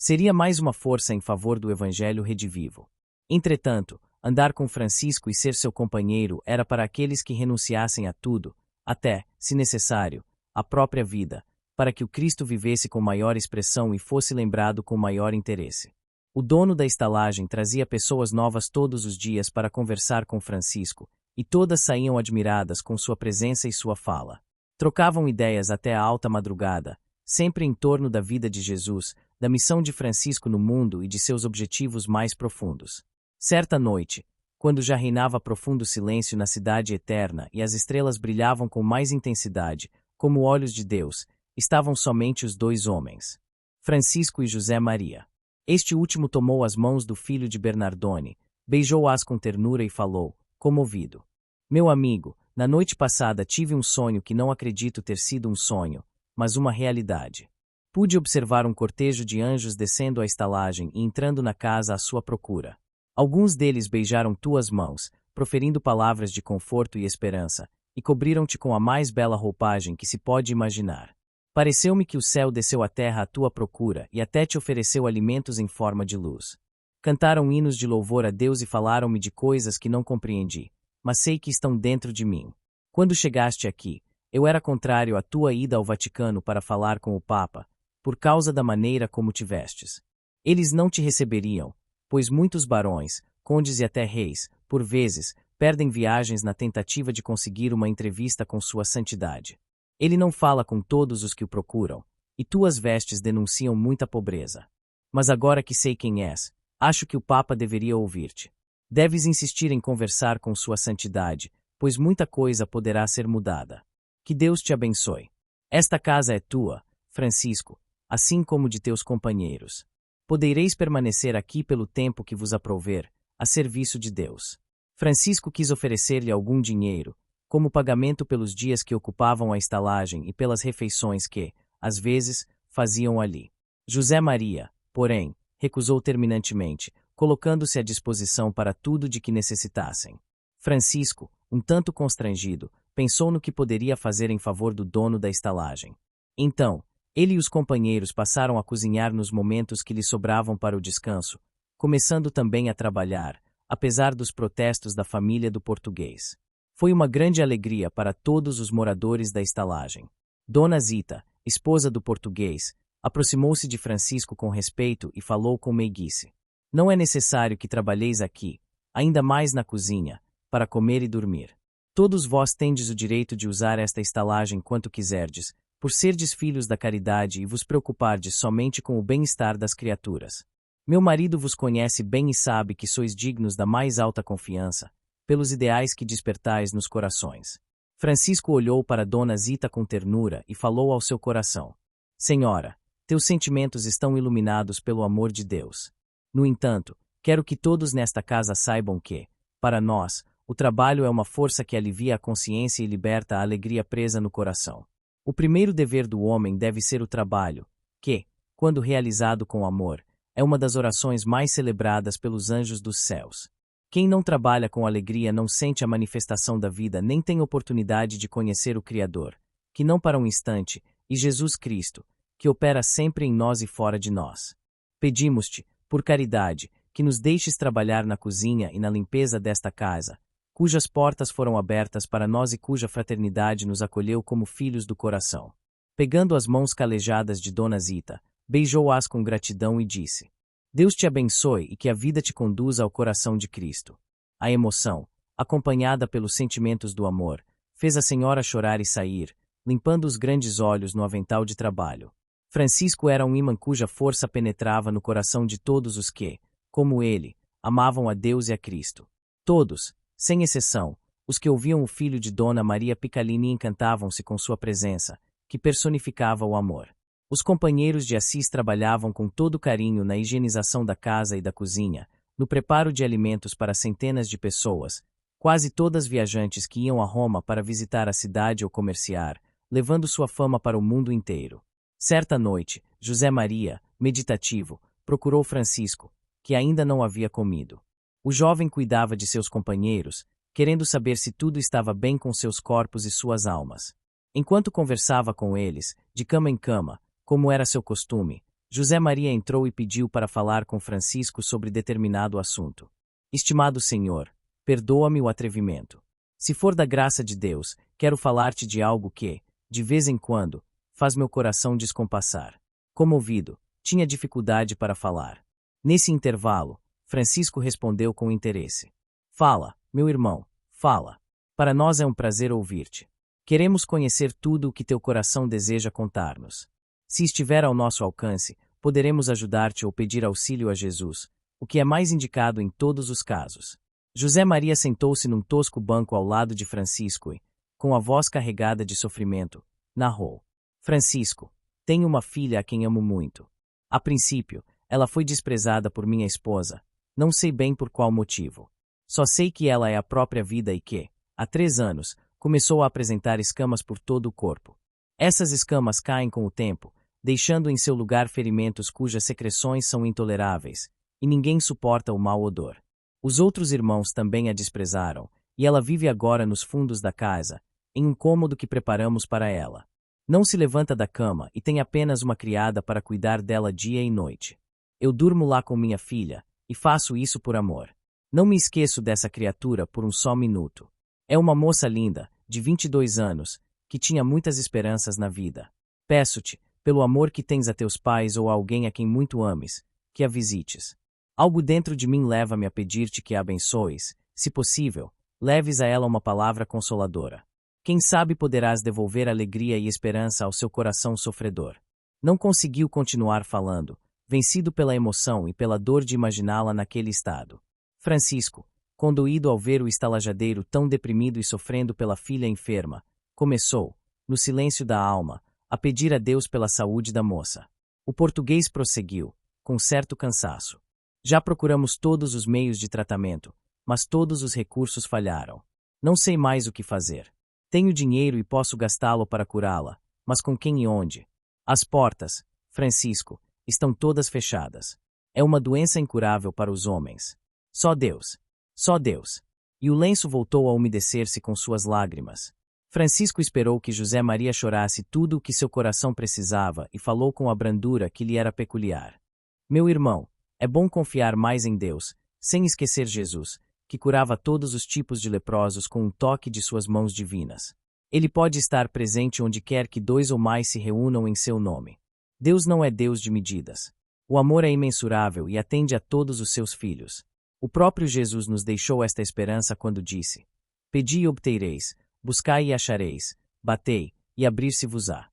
Seria mais uma força em favor do Evangelho redivivo. Entretanto, andar com Francisco e ser seu companheiro era para aqueles que renunciassem a tudo, até, se necessário, a própria vida, para que o Cristo vivesse com maior expressão e fosse lembrado com maior interesse. O dono da estalagem trazia pessoas novas todos os dias para conversar com Francisco, e todas saíam admiradas com sua presença e sua fala. Trocavam ideias até a alta madrugada, sempre em torno da vida de Jesus, da missão de Francisco no mundo e de seus objetivos mais profundos. Certa noite, quando já reinava profundo silêncio na cidade eterna e as estrelas brilhavam com mais intensidade, como olhos de Deus, estavam somente os dois homens, Francisco e José Maria. Este último tomou as mãos do filho de Bernardone, beijou-as com ternura e falou, comovido: Meu amigo, na noite passada tive um sonho que não acredito ter sido um sonho, mas uma realidade. Pude observar um cortejo de anjos descendo a estalagem e entrando na casa à sua procura. Alguns deles beijaram tuas mãos, proferindo palavras de conforto e esperança, e cobriram-te com a mais bela roupagem que se pode imaginar. Pareceu-me que o céu desceu à terra à tua procura e até te ofereceu alimentos em forma de luz. Cantaram hinos de louvor a Deus e falaram-me de coisas que não compreendi, mas sei que estão dentro de mim. Quando chegaste aqui, eu era contrário à tua ida ao Vaticano para falar com o Papa, por causa da maneira como te vestes. Eles não te receberiam, pois muitos barões, condes e até reis, por vezes, perdem viagens na tentativa de conseguir uma entrevista com sua santidade. Ele não fala com todos os que o procuram, e tuas vestes denunciam muita pobreza. Mas agora que sei quem és, acho que o Papa deveria ouvir-te. Deves insistir em conversar com sua santidade, pois muita coisa poderá ser mudada. Que Deus te abençoe. Esta casa é tua, Francisco, assim como de teus companheiros. Podereis permanecer aqui pelo tempo que vos aprouver, a serviço de Deus. Francisco quis oferecer-lhe algum dinheiro, como pagamento pelos dias que ocupavam a estalagem e pelas refeições que, às vezes, faziam ali. José Maria, porém, recusou terminantemente, colocando-se à disposição para tudo de que necessitassem. Francisco, um tanto constrangido, pensou no que poderia fazer em favor do dono da estalagem. Então, ele e os companheiros passaram a cozinhar nos momentos que lhe sobravam para o descanso, começando também a trabalhar, apesar dos protestos da família do português. Foi uma grande alegria para todos os moradores da estalagem. Dona Zita, esposa do português, aproximou-se de Francisco com respeito e falou com meiguice. Não é necessário que trabalheis aqui, ainda mais na cozinha, para comer e dormir. Todos vós tendes o direito de usar esta estalagem quanto quiserdes, por serdes filhos da caridade e vos preocupardes somente com o bem-estar das criaturas. Meu marido vos conhece bem e sabe que sois dignos da mais alta confiança, pelos ideais que despertais nos corações. Francisco olhou para Dona Zita com ternura e falou ao seu coração. Senhora, teus sentimentos estão iluminados pelo amor de Deus. No entanto, quero que todos nesta casa saibam que, para nós, o trabalho é uma força que alivia a consciência e liberta a alegria presa no coração. O primeiro dever do homem deve ser o trabalho, que, quando realizado com amor, é uma das orações mais celebradas pelos anjos dos céus. Quem não trabalha com alegria não sente a manifestação da vida nem tem oportunidade de conhecer o Criador, que não para um instante, e Jesus Cristo, que opera sempre em nós e fora de nós. Pedimos-te, por caridade, que nos deixes trabalhar na cozinha e na limpeza desta casa, cujas portas foram abertas para nós e cuja fraternidade nos acolheu como filhos do coração. Pegando as mãos calejadas de Dona Zita, beijou-as com gratidão e disse: Deus te abençoe e que a vida te conduza ao coração de Cristo. A emoção, acompanhada pelos sentimentos do amor, fez a senhora chorar e sair, limpando os grandes olhos no avental de trabalho. Francisco era um imã cuja força penetrava no coração de todos os que, como ele, amavam a Deus e a Cristo. Todos, sem exceção, os que ouviam o filho de Dona Maria Picalini encantavam-se com sua presença, que personificava o amor. Os companheiros de Assis trabalhavam com todo carinho na higienização da casa e da cozinha, no preparo de alimentos para centenas de pessoas, quase todas viajantes que iam a Roma para visitar a cidade ou comerciar, levando sua fama para o mundo inteiro. Certa noite, José Maria, meditativo, procurou Francisco, que ainda não havia comido. O jovem cuidava de seus companheiros, querendo saber se tudo estava bem com seus corpos e suas almas. Enquanto conversava com eles, de cama em cama, como era seu costume, José Maria entrou e pediu para falar com Francisco sobre determinado assunto. Estimado senhor, perdoa-me o atrevimento. Se for da graça de Deus, quero falar-te de algo que, de vez em quando, faz meu coração descompassar. Comovido, tinha dificuldade para falar. Nesse intervalo, Francisco respondeu com interesse. Fala, meu irmão, fala. Para nós é um prazer ouvir-te. Queremos conhecer tudo o que teu coração deseja contar-nos. Se estiver ao nosso alcance, poderemos ajudar-te ou pedir auxílio a Jesus, o que é mais indicado em todos os casos. José Maria sentou-se num tosco banco ao lado de Francisco e, com a voz carregada de sofrimento, narrou. Francisco, tenho uma filha a quem amo muito. A princípio, ela foi desprezada por minha esposa, não sei bem por qual motivo. Só sei que ela é a própria vida e que, há 3 anos, começou a apresentar escamas por todo o corpo. Essas escamas caem com o tempo, deixando em seu lugar ferimentos cujas secreções são intoleráveis, e ninguém suporta o mau odor. Os outros irmãos também a desprezaram, e ela vive agora nos fundos da casa, em um cômodo que preparamos para ela. Não se levanta da cama e tem apenas uma criada para cuidar dela dia e noite. Eu durmo lá com minha filha, e faço isso por amor. Não me esqueço dessa criatura por um só minuto. É uma moça linda, de 22 anos, que tinha muitas esperanças na vida. Peço-te, pelo amor que tens a teus pais ou a alguém a quem muito ames, que a visites. Algo dentro de mim leva-me a pedir-te que a abençoes, se possível, leves a ela uma palavra consoladora. Quem sabe poderás devolver alegria e esperança ao seu coração sofredor. Não conseguiu continuar falando, vencido pela emoção e pela dor de imaginá-la naquele estado. Francisco, condoído ao ver o estalajadeiro tão deprimido e sofrendo pela filha enferma, começou, no silêncio da alma, a pedir a Deus pela saúde da moça. O português prosseguiu, com certo cansaço. Já procuramos todos os meios de tratamento, mas todos os recursos falharam. Não sei mais o que fazer. Tenho dinheiro e posso gastá-lo para curá-la, mas com quem e onde? As portas, Francisco, estão todas fechadas. É uma doença incurável para os homens. Só Deus. Só Deus. E o lenço voltou a umedecer-se com suas lágrimas. Francisco esperou que José Maria chorasse tudo o que seu coração precisava e falou com a brandura que lhe era peculiar. Meu irmão, é bom confiar mais em Deus, sem esquecer Jesus, que curava todos os tipos de leprosos com um toque de suas mãos divinas. Ele pode estar presente onde quer que dois ou mais se reúnam em seu nome. Deus não é Deus de medidas. O amor é imensurável e atende a todos os seus filhos. O próprio Jesus nos deixou esta esperança quando disse: Pedi e obtereis, buscai e achareis, batei, e abrir-se-vos-á.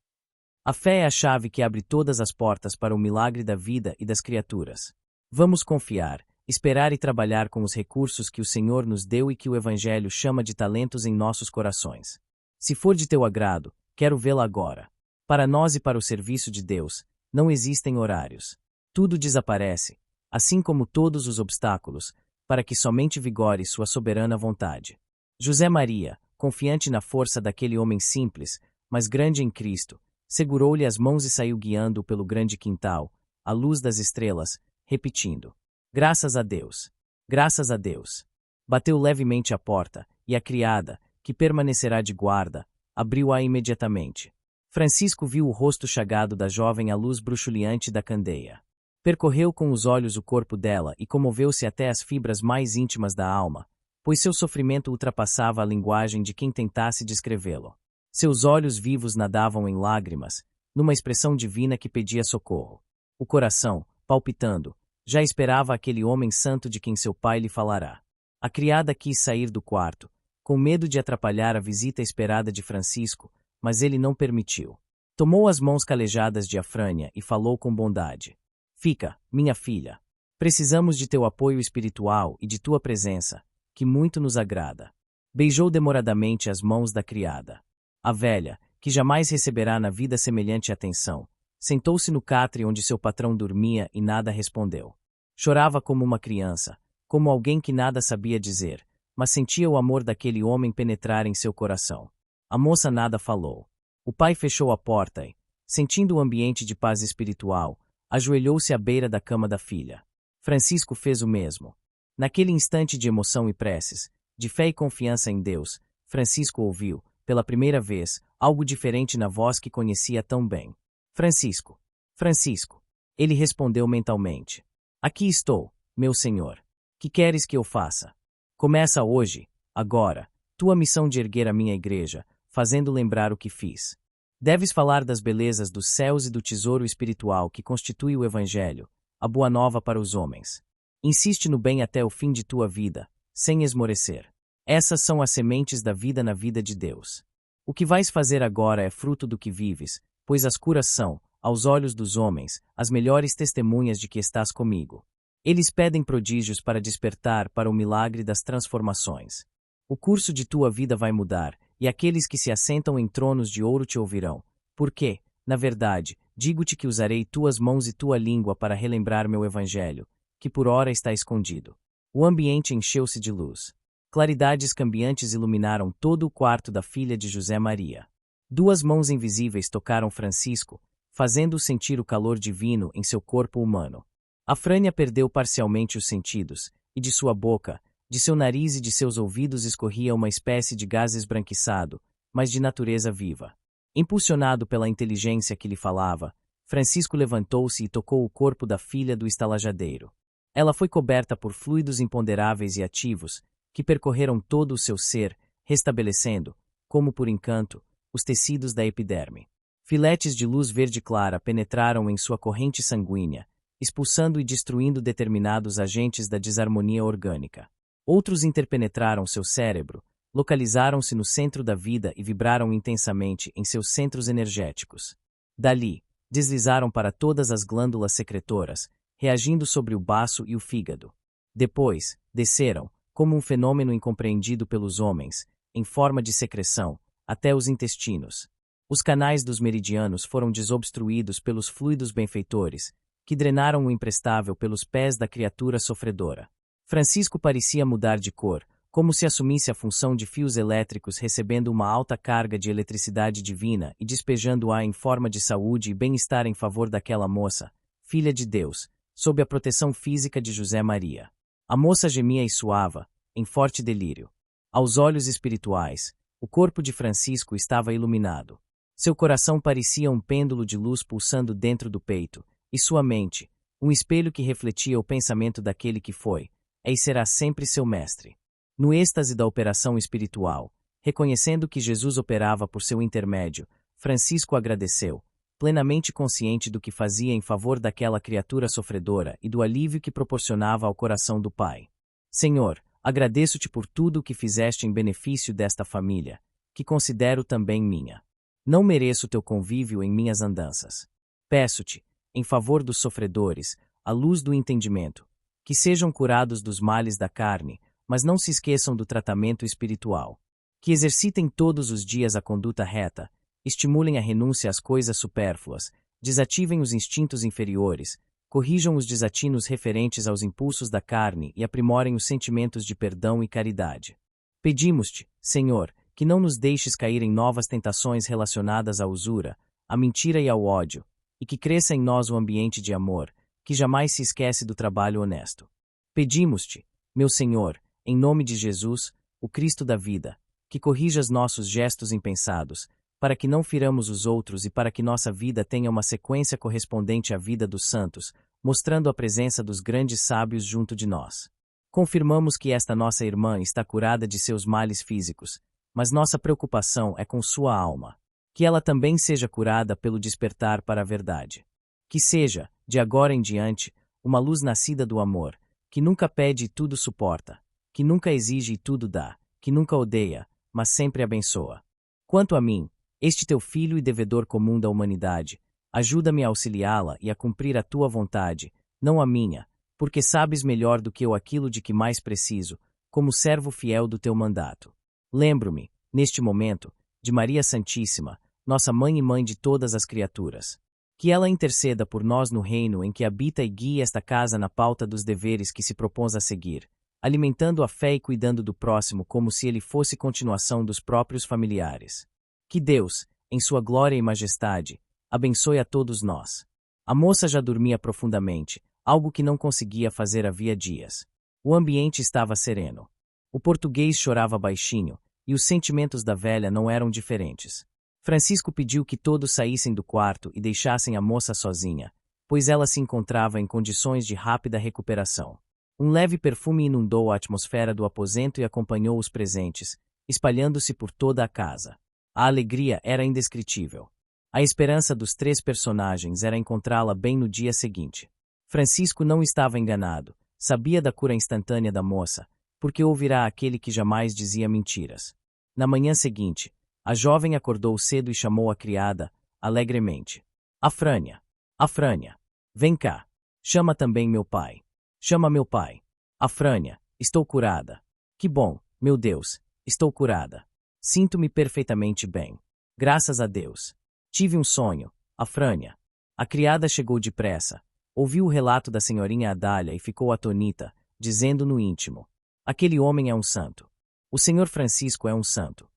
A fé é a chave que abre todas as portas para o milagre da vida e das criaturas. Vamos confiar, esperar e trabalhar com os recursos que o Senhor nos deu e que o Evangelho chama de talentos em nossos corações. Se for de teu agrado, quero vê-la agora. Para nós e para o serviço de Deus, não existem horários. Tudo desaparece, assim como todos os obstáculos, para que somente vigore sua soberana vontade. José Maria, confiante na força daquele homem simples, mas grande em Cristo, segurou-lhe as mãos e saiu guiando-o pelo grande quintal, à luz das estrelas, repetindo: Graças a Deus! Graças a Deus! Bateu levemente a porta, e a criada, que permanecerá de guarda, abriu-a imediatamente. Francisco viu o rosto chagado da jovem à luz bruxuleante da candeia. Percorreu com os olhos o corpo dela e comoveu-se até as fibras mais íntimas da alma, pois seu sofrimento ultrapassava a linguagem de quem tentasse descrevê-lo. Seus olhos vivos nadavam em lágrimas, numa expressão divina que pedia socorro. O coração, palpitando, já esperava aquele homem santo de quem seu pai lhe falará. A criada quis sair do quarto, com medo de atrapalhar a visita esperada de Francisco, mas ele não permitiu. Tomou as mãos calejadas de Afrânia e falou com bondade: Fica, minha filha. Precisamos de teu apoio espiritual e de tua presença, que muito nos agrada. Beijou demoradamente as mãos da criada. A velha, que jamais receberá na vida semelhante atenção, sentou-se no catre onde seu patrão dormia e nada respondeu. Chorava como uma criança, como alguém que nada sabia dizer, mas sentia o amor daquele homem penetrar em seu coração. A moça nada falou. O pai fechou a porta e, sentindo o ambiente de paz espiritual, ajoelhou-se à beira da cama da filha. Francisco fez o mesmo. Naquele instante de emoção e preces, de fé e confiança em Deus, Francisco ouviu, pela primeira vez, algo diferente na voz que conhecia tão bem. Francisco. Francisco. Ele respondeu mentalmente. Aqui estou, meu senhor. Que queres que eu faça? Começa hoje, agora, tua missão de erguer a minha igreja, fazendo lembrar o que fiz. Deves falar das belezas dos céus e do tesouro espiritual que constitui o Evangelho, a boa nova para os homens. Insiste no bem até o fim de tua vida, sem esmorecer. Essas são as sementes da vida na vida de Deus. O que vais fazer agora é fruto do que vives, pois as curas são, aos olhos dos homens, as melhores testemunhas de que estás comigo. Eles pedem prodígios para despertar para o milagre das transformações. O curso de tua vida vai mudar, e aqueles que se assentam em tronos de ouro te ouvirão. Porque, na verdade, digo-te que usarei tuas mãos e tua língua para relembrar meu evangelho, que por ora está escondido. O ambiente encheu-se de luz. Claridades cambiantes iluminaram todo o quarto da filha de José Maria. Duas mãos invisíveis tocaram Francisco, fazendo-o sentir o calor divino em seu corpo humano. Afrânia perdeu parcialmente os sentidos, e de sua boca, de seu nariz e de seus ouvidos escorria uma espécie de gás esbranquiçado, mas de natureza viva. Impulsionado pela inteligência que lhe falava, Francisco levantou-se e tocou o corpo da filha do estalajadeiro. Ela foi coberta por fluidos imponderáveis e ativos, que percorreram todo o seu ser, restabelecendo, como por encanto, os tecidos da epiderme. Filetes de luz verde clara penetraram em sua corrente sanguínea, expulsando e destruindo determinados agentes da desarmonia orgânica. Outros interpenetraram seu cérebro, localizaram-se no centro da vida e vibraram intensamente em seus centros energéticos. Dali, deslizaram para todas as glândulas secretoras, reagindo sobre o baço e o fígado. Depois, desceram, como um fenômeno incompreendido pelos homens, em forma de secreção, até os intestinos. Os canais dos meridianos foram desobstruídos pelos fluidos benfeitores, que drenaram o imprestável pelos pés da criatura sofredora. Francisco parecia mudar de cor, como se assumisse a função de fios elétricos recebendo uma alta carga de eletricidade divina e despejando-a em forma de saúde e bem-estar em favor daquela moça, filha de Deus, sob a proteção física de José Maria. A moça gemia e suava, em forte delírio. Aos olhos espirituais, o corpo de Francisco estava iluminado. Seu coração parecia um pêndulo de luz pulsando dentro do peito, e sua mente, um espelho que refletia o pensamento daquele que foi, e será sempre seu mestre. No êxtase da operação espiritual, reconhecendo que Jesus operava por seu intermédio, Francisco agradeceu, plenamente consciente do que fazia em favor daquela criatura sofredora e do alívio que proporcionava ao coração do Pai. Senhor, agradeço-te por tudo o que fizeste em benefício desta família, que considero também minha. Não mereço teu convívio em minhas andanças. Peço-te, em favor dos sofredores, à luz do entendimento, que sejam curados dos males da carne, mas não se esqueçam do tratamento espiritual. Que exercitem todos os dias a conduta reta, estimulem a renúncia às coisas supérfluas, desativem os instintos inferiores, corrijam os desatinos referentes aos impulsos da carne e aprimorem os sentimentos de perdão e caridade. Pedimos-te, Senhor, que não nos deixes cair em novas tentações relacionadas à usura, à mentira e ao ódio, e que cresça em nós o ambiente de amor, que jamais se esquece do trabalho honesto. Pedimos-te, meu Senhor, em nome de Jesus, o Cristo da vida, que corrijas nossos gestos impensados, para que não firamos os outros e para que nossa vida tenha uma sequência correspondente à vida dos santos, mostrando a presença dos grandes sábios junto de nós. Confirmamos que esta nossa irmã está curada de seus males físicos, mas nossa preocupação é com sua alma. Que ela também seja curada pelo despertar para a verdade. Que seja, de agora em diante, uma luz nascida do amor, que nunca pede e tudo suporta, que nunca exige e tudo dá, que nunca odeia, mas sempre abençoa. Quanto a mim, este teu filho e devedor comum da humanidade, ajuda-me a auxiliá-la e a cumprir a tua vontade, não a minha, porque sabes melhor do que eu aquilo de que mais preciso, como servo fiel do teu mandato. Lembro-me, neste momento, de Maria Santíssima, nossa mãe e mãe de todas as criaturas. Que ela interceda por nós no reino em que habita e guie esta casa na pauta dos deveres que se propôs a seguir, alimentando a fé e cuidando do próximo como se ele fosse continuação dos próprios familiares. Que Deus, em sua glória e majestade, abençoe a todos nós. A moça já dormia profundamente, algo que não conseguia fazer havia dias. O ambiente estava sereno. O português chorava baixinho, e os sentimentos da velha não eram diferentes. Francisco pediu que todos saíssem do quarto e deixassem a moça sozinha, pois ela se encontrava em condições de rápida recuperação. Um leve perfume inundou a atmosfera do aposento e acompanhou os presentes, espalhando-se por toda a casa. A alegria era indescritível. A esperança dos três personagens era encontrá-la bem no dia seguinte. Francisco não estava enganado, sabia da cura instantânea da moça, porque ouvirá aquele que jamais dizia mentiras. Na manhã seguinte, a jovem acordou cedo e chamou a criada, alegremente. Afrânia! Afrânia! Vem cá! Chama também meu pai! Chama meu pai! Afrânia, estou curada! Que bom, meu Deus, estou curada! Sinto-me perfeitamente bem. Graças a Deus. Tive um sonho, Afrânia. A criada chegou depressa, ouviu o relato da senhorinha Adália e ficou atonita, dizendo no íntimo: aquele homem é um santo. O senhor Francisco é um santo.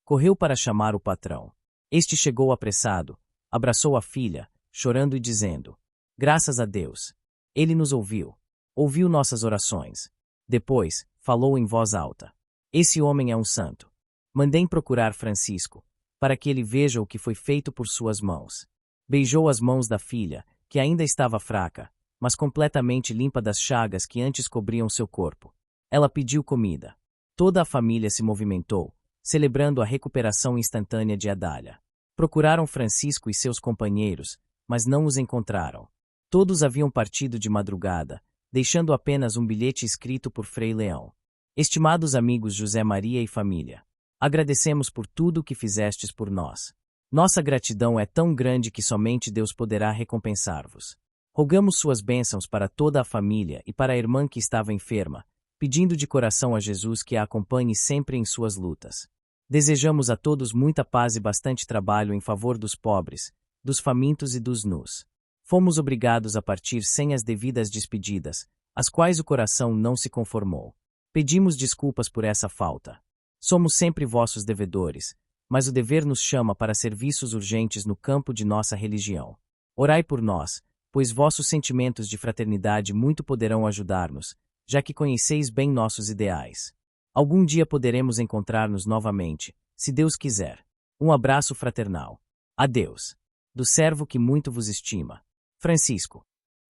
Correu para chamar o patrão. Este chegou apressado, abraçou a filha, chorando e dizendo: graças a Deus. Ele nos ouviu. Ouviu nossas orações. Depois, falou em voz alta: esse homem é um santo. Mandei procurar Francisco, para que ele veja o que foi feito por suas mãos. Beijou as mãos da filha, que ainda estava fraca, mas completamente limpa das chagas que antes cobriam seu corpo. Ela pediu comida. Toda a família se movimentou, celebrando a recuperação instantânea de Adália. Procuraram Francisco e seus companheiros, mas não os encontraram. Todos haviam partido de madrugada, deixando apenas um bilhete escrito por Frei Leão. Estimados amigos José Maria e família, agradecemos por tudo o que fizestes por nós. Nossa gratidão é tão grande que somente Deus poderá recompensar-vos. Rogamos suas bênçãos para toda a família e para a irmã que estava enferma, pedindo de coração a Jesus que a acompanhe sempre em suas lutas. Desejamos a todos muita paz e bastante trabalho em favor dos pobres, dos famintos e dos nus. Fomos obrigados a partir sem as devidas despedidas, às quais o coração não se conformou. Pedimos desculpas por essa falta. Somos sempre vossos devedores, mas o dever nos chama para serviços urgentes no campo de nossa religião. Orai por nós, pois vossos sentimentos de fraternidade muito poderão ajudar-nos, já que conheceis bem nossos ideais. Algum dia poderemos encontrar-nos novamente, se Deus quiser. Um abraço fraternal. Adeus. Do servo que muito vos estima. Francisco.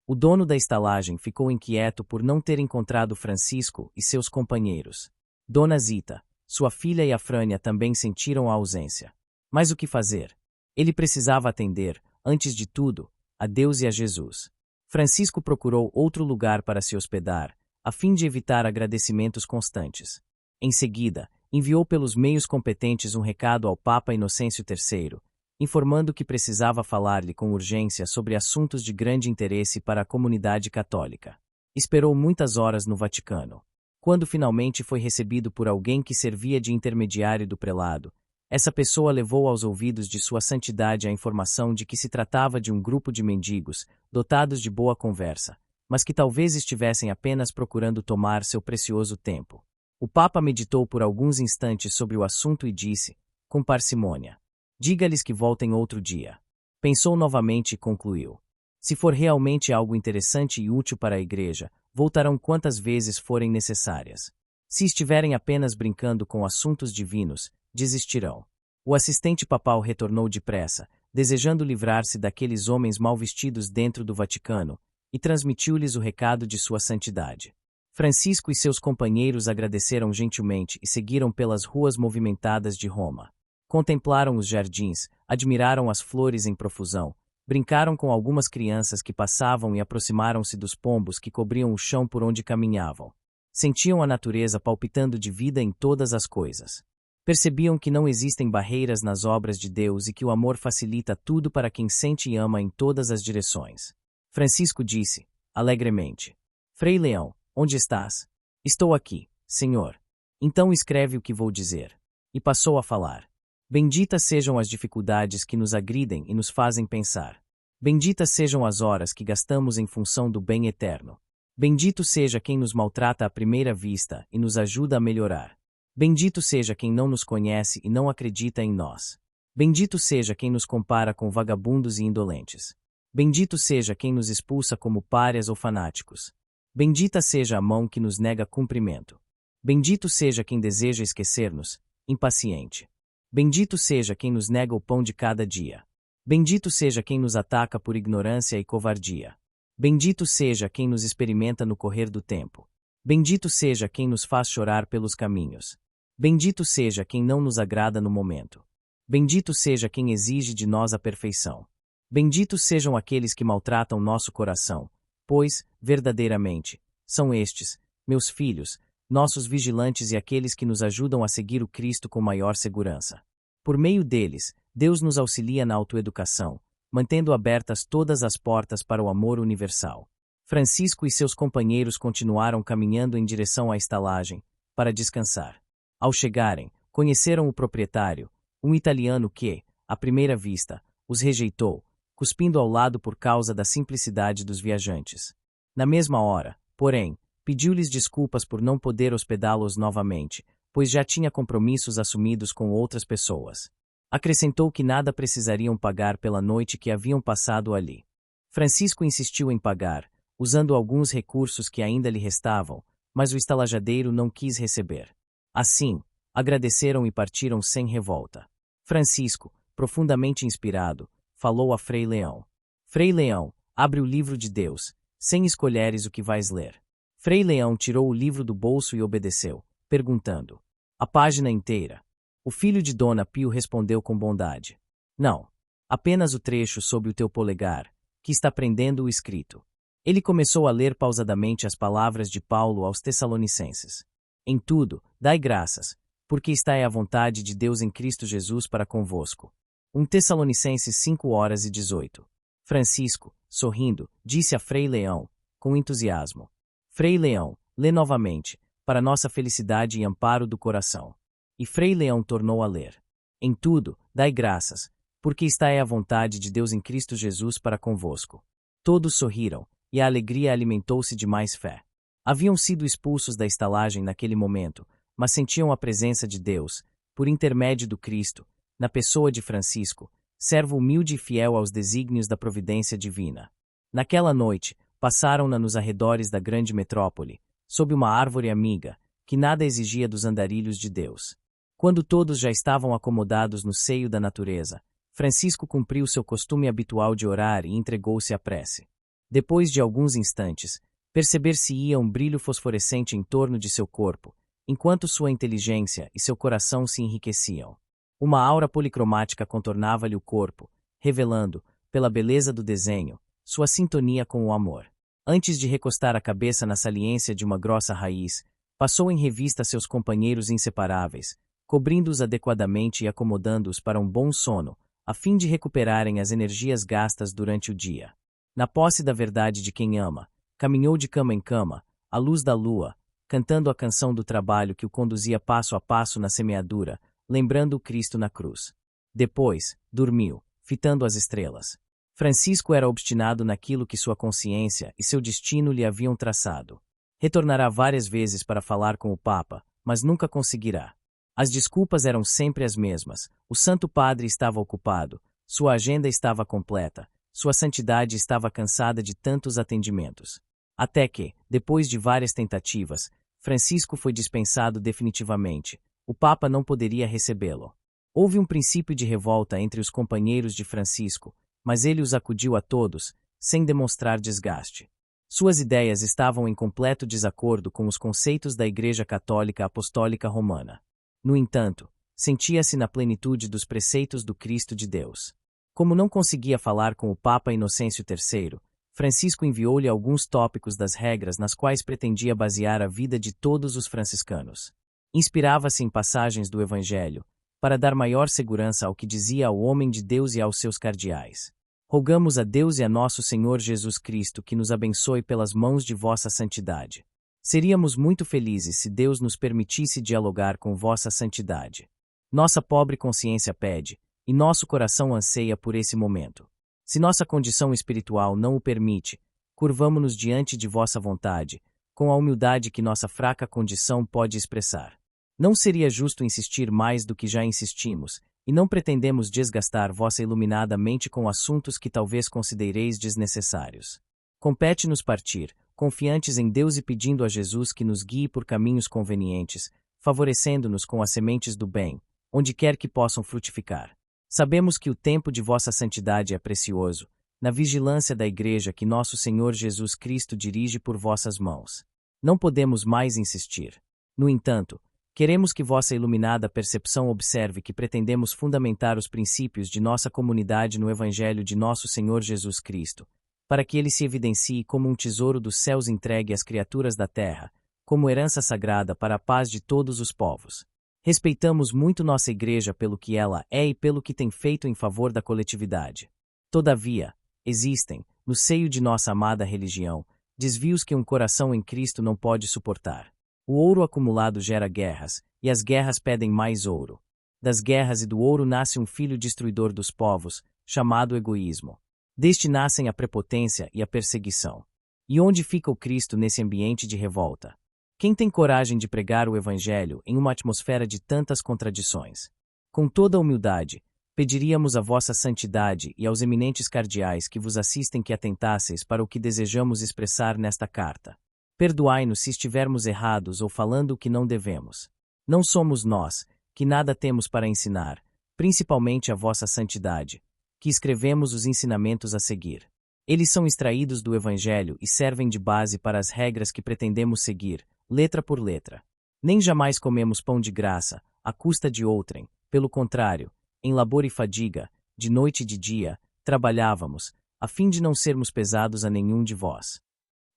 O dono da estalagem ficou inquieto por não ter encontrado Francisco e seus companheiros. Dona Zita, sua filha e Afrânia também sentiram a ausência. Mas o que fazer? Ele precisava atender, antes de tudo, a Deus e a Jesus. Francisco procurou outro lugar para se hospedar, a fim de evitar agradecimentos constantes. Em seguida, enviou pelos meios competentes um recado ao Papa Inocêncio III, informando que precisava falar-lhe com urgência sobre assuntos de grande interesse para a comunidade católica. Esperou muitas horas no Vaticano. Quando finalmente foi recebido por alguém que servia de intermediário do prelado, essa pessoa levou aos ouvidos de Sua Santidade a informação de que se tratava de um grupo de mendigos, dotados de boa conversa, mas que talvez estivessem apenas procurando tomar seu precioso tempo. O Papa meditou por alguns instantes sobre o assunto e disse, com parcimônia: diga-lhes que voltem outro dia. Pensou novamente e concluiu: se for realmente algo interessante e útil para a igreja, voltarão quantas vezes forem necessárias. Se estiverem apenas brincando com assuntos divinos, desistirão. O assistente papal retornou depressa, desejando livrar-se daqueles homens mal vestidos dentro do Vaticano, e transmitiu-lhes o recado de Sua Santidade. Francisco e seus companheiros agradeceram gentilmente e seguiram pelas ruas movimentadas de Roma. Contemplaram os jardins, admiraram as flores em profusão, brincaram com algumas crianças que passavam e aproximaram-se dos pombos que cobriam o chão por onde caminhavam. Sentiam a natureza palpitando de vida em todas as coisas. Percebiam que não existem barreiras nas obras de Deus e que o amor facilita tudo para quem sente e ama em todas as direções. Francisco disse, alegremente: Frei Leão, onde estás? Estou aqui, Senhor. Então escreve o que vou dizer. E passou a falar. Benditas sejam as dificuldades que nos agridem e nos fazem pensar. Benditas sejam as horas que gastamos em função do bem eterno. Bendito seja quem nos maltrata à primeira vista e nos ajuda a melhorar. Bendito seja quem não nos conhece e não acredita em nós. Bendito seja quem nos compara com vagabundos e indolentes. Bendito seja quem nos expulsa como párias ou fanáticos. Bendita seja a mão que nos nega cumprimento. Bendito seja quem deseja esquecer-nos, impaciente. Bendito seja quem nos nega o pão de cada dia. Bendito seja quem nos ataca por ignorância e covardia. Bendito seja quem nos experimenta no correr do tempo. Bendito seja quem nos faz chorar pelos caminhos. Bendito seja quem não nos agrada no momento. Bendito seja quem exige de nós a perfeição. Benditos sejam aqueles que maltratam nosso coração, pois, verdadeiramente, são estes, meus filhos, nossos vigilantes e aqueles que nos ajudam a seguir o Cristo com maior segurança. Por meio deles, Deus nos auxilia na autoeducação, mantendo abertas todas as portas para o amor universal. Francisco e seus companheiros continuaram caminhando em direção à estalagem, para descansar. Ao chegarem, conheceram o proprietário, um italiano que, à primeira vista, os rejeitou, cuspindo ao lado por causa da simplicidade dos viajantes. Na mesma hora, porém, pediu-lhes desculpas por não poder hospedá-los novamente, pois já tinha compromissos assumidos com outras pessoas. Acrescentou que nada precisariam pagar pela noite que haviam passado ali. Francisco insistiu em pagar, usando alguns recursos que ainda lhe restavam, mas o estalajadeiro não quis receber. Assim, agradeceram e partiram sem revolta. Francisco, profundamente inspirado, falou a Frei Leão. Frei Leão, abre o livro de Deus, sem escolheres o que vais ler. Frei Leão tirou o livro do bolso e obedeceu, perguntando: a página inteira? O filho de Dona Pio respondeu com bondade: não, apenas o trecho sob o teu polegar, que está prendendo o escrito. Ele começou a ler pausadamente as palavras de Paulo aos Tessalonicenses. Em tudo, dai graças, porque está é a vontade de Deus em Cristo Jesus para convosco. 1 Tessalonicenses 5:18. Francisco, sorrindo, disse a Frei Leão, com entusiasmo: Frei Leão, lê novamente, para nossa felicidade e amparo do coração. E Frei Leão tornou a ler. Em tudo, dai graças, porque está é a vontade de Deus em Cristo Jesus para convosco. Todos sorriram, e a alegria alimentou-se de mais fé. Haviam sido expulsos da estalagem naquele momento, mas sentiam a presença de Deus, por intermédio do Cristo, na pessoa de Francisco, servo humilde e fiel aos desígnios da providência divina. Naquela noite, passaram-na nos arredores da grande metrópole, sob uma árvore amiga, que nada exigia dos andarilhos de Deus. Quando todos já estavam acomodados no seio da natureza, Francisco cumpriu seu costume habitual de orar e entregou-se à prece. Depois de alguns instantes, perceber-se-ia um brilho fosforescente em torno de seu corpo, enquanto sua inteligência e seu coração se enriqueciam. Uma aura policromática contornava-lhe o corpo, revelando, pela beleza do desenho, sua sintonia com o amor. Antes de recostar a cabeça na saliência de uma grossa raiz, passou em revista seus companheiros inseparáveis, cobrindo-os adequadamente e acomodando-os para um bom sono, a fim de recuperarem as energias gastas durante o dia. Na posse da verdade de quem ama, caminhou de cama em cama, à luz da lua, cantando a canção do trabalho que o conduzia passo a passo na semeadura, lembrando o Cristo na cruz. Depois, dormiu, fitando as estrelas. Francisco era obstinado naquilo que sua consciência e seu destino lhe haviam traçado. Retornará várias vezes para falar com o Papa, mas nunca conseguirá. As desculpas eram sempre as mesmas. O Santo Padre estava ocupado, sua agenda estava completa, sua santidade estava cansada de tantos atendimentos. Até que, depois de várias tentativas, Francisco foi dispensado definitivamente. O Papa não poderia recebê-lo. Houve um princípio de revolta entre os companheiros de Francisco, mas ele os acudiu a todos, sem demonstrar desgaste. Suas ideias estavam em completo desacordo com os conceitos da Igreja Católica Apostólica Romana. No entanto, sentia-se na plenitude dos preceitos do Cristo de Deus. Como não conseguia falar com o Papa Inocêncio III, Francisco enviou-lhe alguns tópicos das regras nas quais pretendia basear a vida de todos os franciscanos. Inspirava-se em passagens do Evangelho, para dar maior segurança ao que dizia ao homem de Deus e aos seus cardeais. Rogamos a Deus e a nosso Senhor Jesus Cristo que nos abençoe pelas mãos de vossa santidade. Seríamos muito felizes se Deus nos permitisse dialogar com vossa santidade. Nossa pobre consciência pede, e nosso coração anseia por esse momento. Se nossa condição espiritual não o permite, curvamo-nos diante de vossa vontade, com a humildade que nossa fraca condição pode expressar. Não seria justo insistir mais do que já insistimos, e não pretendemos desgastar vossa iluminada mente com assuntos que talvez considereis desnecessários. Compete-nos partir, confiantes em Deus e pedindo a Jesus que nos guie por caminhos convenientes, favorecendo-nos com as sementes do bem, onde quer que possam frutificar. Sabemos que o tempo de vossa santidade é precioso, na vigilância da Igreja que nosso Senhor Jesus Cristo dirige por vossas mãos. Não podemos mais insistir. No entanto, queremos que vossa iluminada percepção observe que pretendemos fundamentar os princípios de nossa comunidade no Evangelho de nosso Senhor Jesus Cristo, para que ele se evidencie como um tesouro dos céus entregue às criaturas da terra, como herança sagrada para a paz de todos os povos. Respeitamos muito nossa Igreja pelo que ela é e pelo que tem feito em favor da coletividade. Todavia, existem, no seio de nossa amada religião, desvios que um coração em Cristo não pode suportar. O ouro acumulado gera guerras, e as guerras pedem mais ouro. Das guerras e do ouro nasce um filho destruidor dos povos, chamado egoísmo. Deste nascem a prepotência e a perseguição. E onde fica o Cristo nesse ambiente de revolta? Quem tem coragem de pregar o Evangelho em uma atmosfera de tantas contradições? Com toda a humildade, pediríamos a vossa santidade e aos eminentes cardeais que vos assistem que atentasseis para o que desejamos expressar nesta carta. Perdoai-nos se estivermos errados ou falando o que não devemos. Não somos nós, que nada temos para ensinar, principalmente a vossa santidade, que escrevemos os ensinamentos a seguir. Eles são extraídos do Evangelho e servem de base para as regras que pretendemos seguir, letra por letra. Nem jamais comemos pão de graça, à custa de outrem, pelo contrário, em labor e fadiga, de noite e de dia, trabalhávamos, a fim de não sermos pesados a nenhum de vós.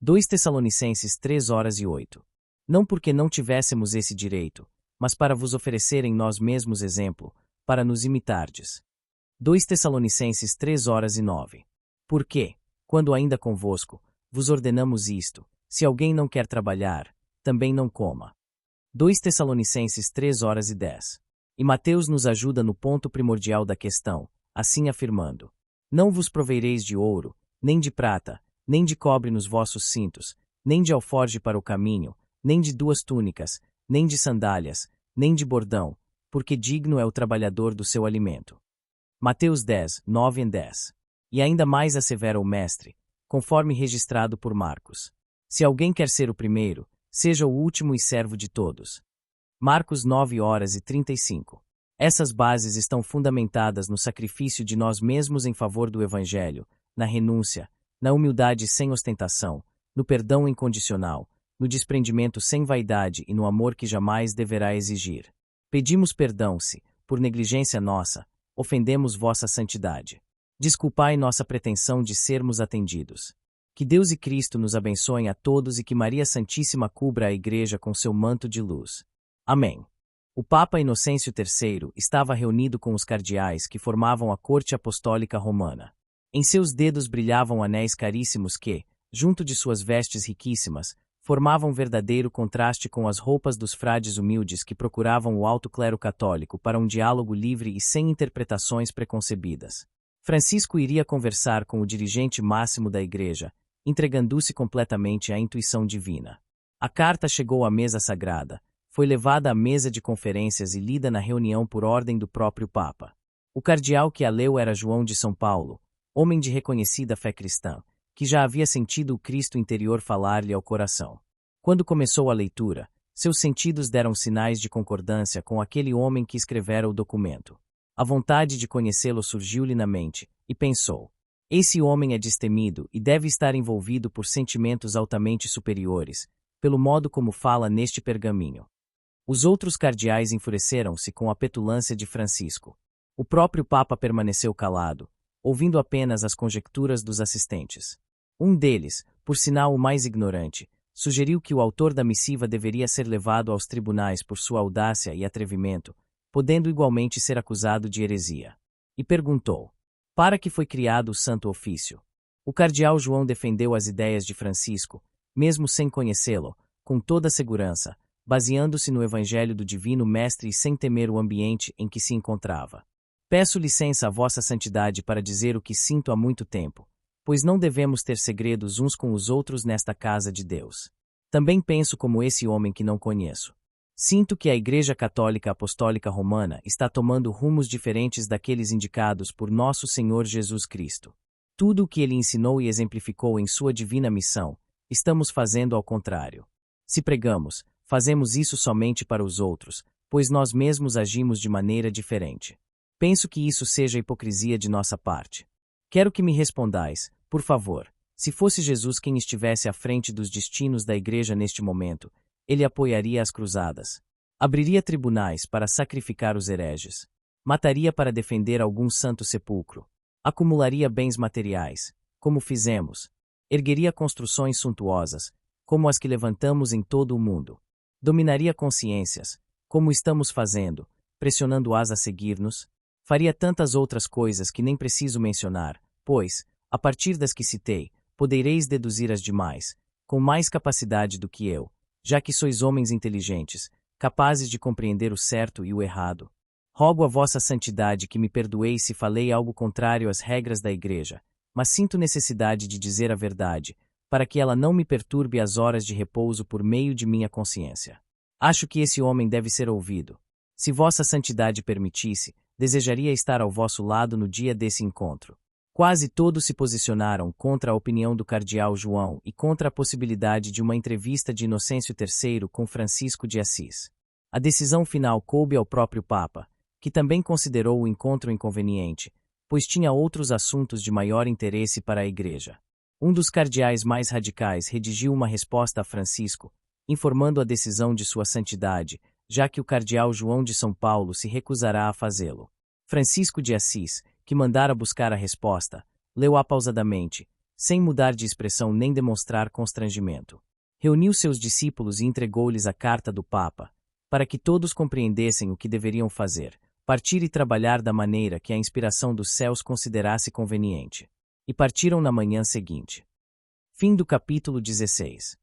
2 Tessalonicenses 3:8. Não porque não tivéssemos esse direito, mas para vos oferecer em nós mesmos exemplo, para nos imitardes. 2 Tessalonicenses 3:9. Porque, quando ainda convosco, vos ordenamos isto, se alguém não quer trabalhar, também não coma. 2 Tessalonicenses 3:10. E Mateus nos ajuda no ponto primordial da questão, assim afirmando: Não vos proveireis de ouro, nem de prata, nem de cobre nos vossos cintos, nem de alforje para o caminho, nem de 2 túnicas, nem de sandálias, nem de bordão, porque digno é o trabalhador do seu alimento. Mateus 10:9-10. E ainda mais assevera o Mestre: conforme registrado por Marcos. Se alguém quer ser o primeiro, seja o último e servo de todos. Marcos 9:35. Essas bases estão fundamentadas no sacrifício de nós mesmos em favor do Evangelho, na renúncia, na humildade sem ostentação, no perdão incondicional, no desprendimento sem vaidade e no amor que jamais deverá exigir. Pedimos perdão se, por negligência nossa, ofendemos vossa santidade. Desculpai nossa pretensão de sermos atendidos. Que Deus e Cristo nos abençoem a todos e que Maria Santíssima cubra a Igreja com seu manto de luz. Amém. O Papa Inocêncio III estava reunido com os cardeais que formavam a corte apostólica romana. Em seus dedos brilhavam anéis caríssimos que, junto de suas vestes riquíssimas, formavam verdadeiro contraste com as roupas dos frades humildes que procuravam o alto clero católico para um diálogo livre e sem interpretações preconcebidas. Francisco iria conversar com o dirigente máximo da Igreja, entregando-se completamente à intuição divina. A carta chegou à mesa sagrada, foi levada à mesa de conferências e lida na reunião por ordem do próprio Papa. O cardeal que a leu era João de São Paulo, homem de reconhecida fé cristã, que já havia sentido o Cristo interior falar-lhe ao coração. Quando começou a leitura, seus sentidos deram sinais de concordância com aquele homem que escrevera o documento. A vontade de conhecê-lo surgiu-lhe na mente, e pensou: esse homem é destemido e deve estar envolvido por sentimentos altamente superiores, pelo modo como fala neste pergaminho. Os outros cardeais enfureceram-se com a petulância de Francisco. O próprio Papa permaneceu calado, ouvindo apenas as conjecturas dos assistentes. Um deles, por sinal o mais ignorante, sugeriu que o autor da missiva deveria ser levado aos tribunais por sua audácia e atrevimento, podendo igualmente ser acusado de heresia. E perguntou: para que foi criado o Santo Ofício? O cardeal João defendeu as ideias de Francisco, mesmo sem conhecê-lo, com toda segurança, baseando-se no Evangelho do Divino Mestre e sem temer o ambiente em que se encontrava. Peço licença a vossa santidade para dizer o que sinto há muito tempo, pois não devemos ter segredos uns com os outros nesta casa de Deus. Também penso como esse homem que não conheço. Sinto que a Igreja Católica Apostólica Romana está tomando rumos diferentes daqueles indicados por nosso Senhor Jesus Cristo. Tudo o que ele ensinou e exemplificou em sua divina missão, estamos fazendo ao contrário. Se pregamos, fazemos isso somente para os outros, pois nós mesmos agimos de maneira diferente. Penso que isso seja hipocrisia de nossa parte. Quero que me respondais, por favor, se fosse Jesus quem estivesse à frente dos destinos da Igreja neste momento, ele apoiaria as cruzadas, abriria tribunais para sacrificar os hereges, mataria para defender algum santo sepulcro, acumularia bens materiais, como fizemos, ergueria construções suntuosas, como as que levantamos em todo o mundo, dominaria consciências, como estamos fazendo, pressionando-as a seguir-nos, faria tantas outras coisas que nem preciso mencionar, pois, a partir das que citei, podereis deduzir as demais, com mais capacidade do que eu, já que sois homens inteligentes, capazes de compreender o certo e o errado. Rogo a vossa santidade que me perdoeis se falei algo contrário às regras da Igreja, mas sinto necessidade de dizer a verdade, para que ela não me perturbe as horas de repouso por meio de minha consciência. Acho que esse homem deve ser ouvido. Se vossa santidade permitisse, desejaria estar ao vosso lado no dia desse encontro. Quase todos se posicionaram contra a opinião do cardeal João e contra a possibilidade de uma entrevista de Inocêncio III com Francisco de Assis. A decisão final coube ao próprio Papa, que também considerou o encontro inconveniente, pois tinha outros assuntos de maior interesse para a Igreja. Um dos cardeais mais radicais redigiu uma resposta a Francisco, informando a decisão de sua santidade, já que o cardeal João de São Paulo se recusará a fazê-lo. Francisco de Assis, que mandara buscar a resposta, leu-a pausadamente, sem mudar de expressão nem demonstrar constrangimento. Reuniu seus discípulos e entregou-lhes a carta do Papa, para que todos compreendessem o que deveriam fazer, partir e trabalhar da maneira que a inspiração dos céus considerasse conveniente. E partiram na manhã seguinte. Fim do capítulo 16.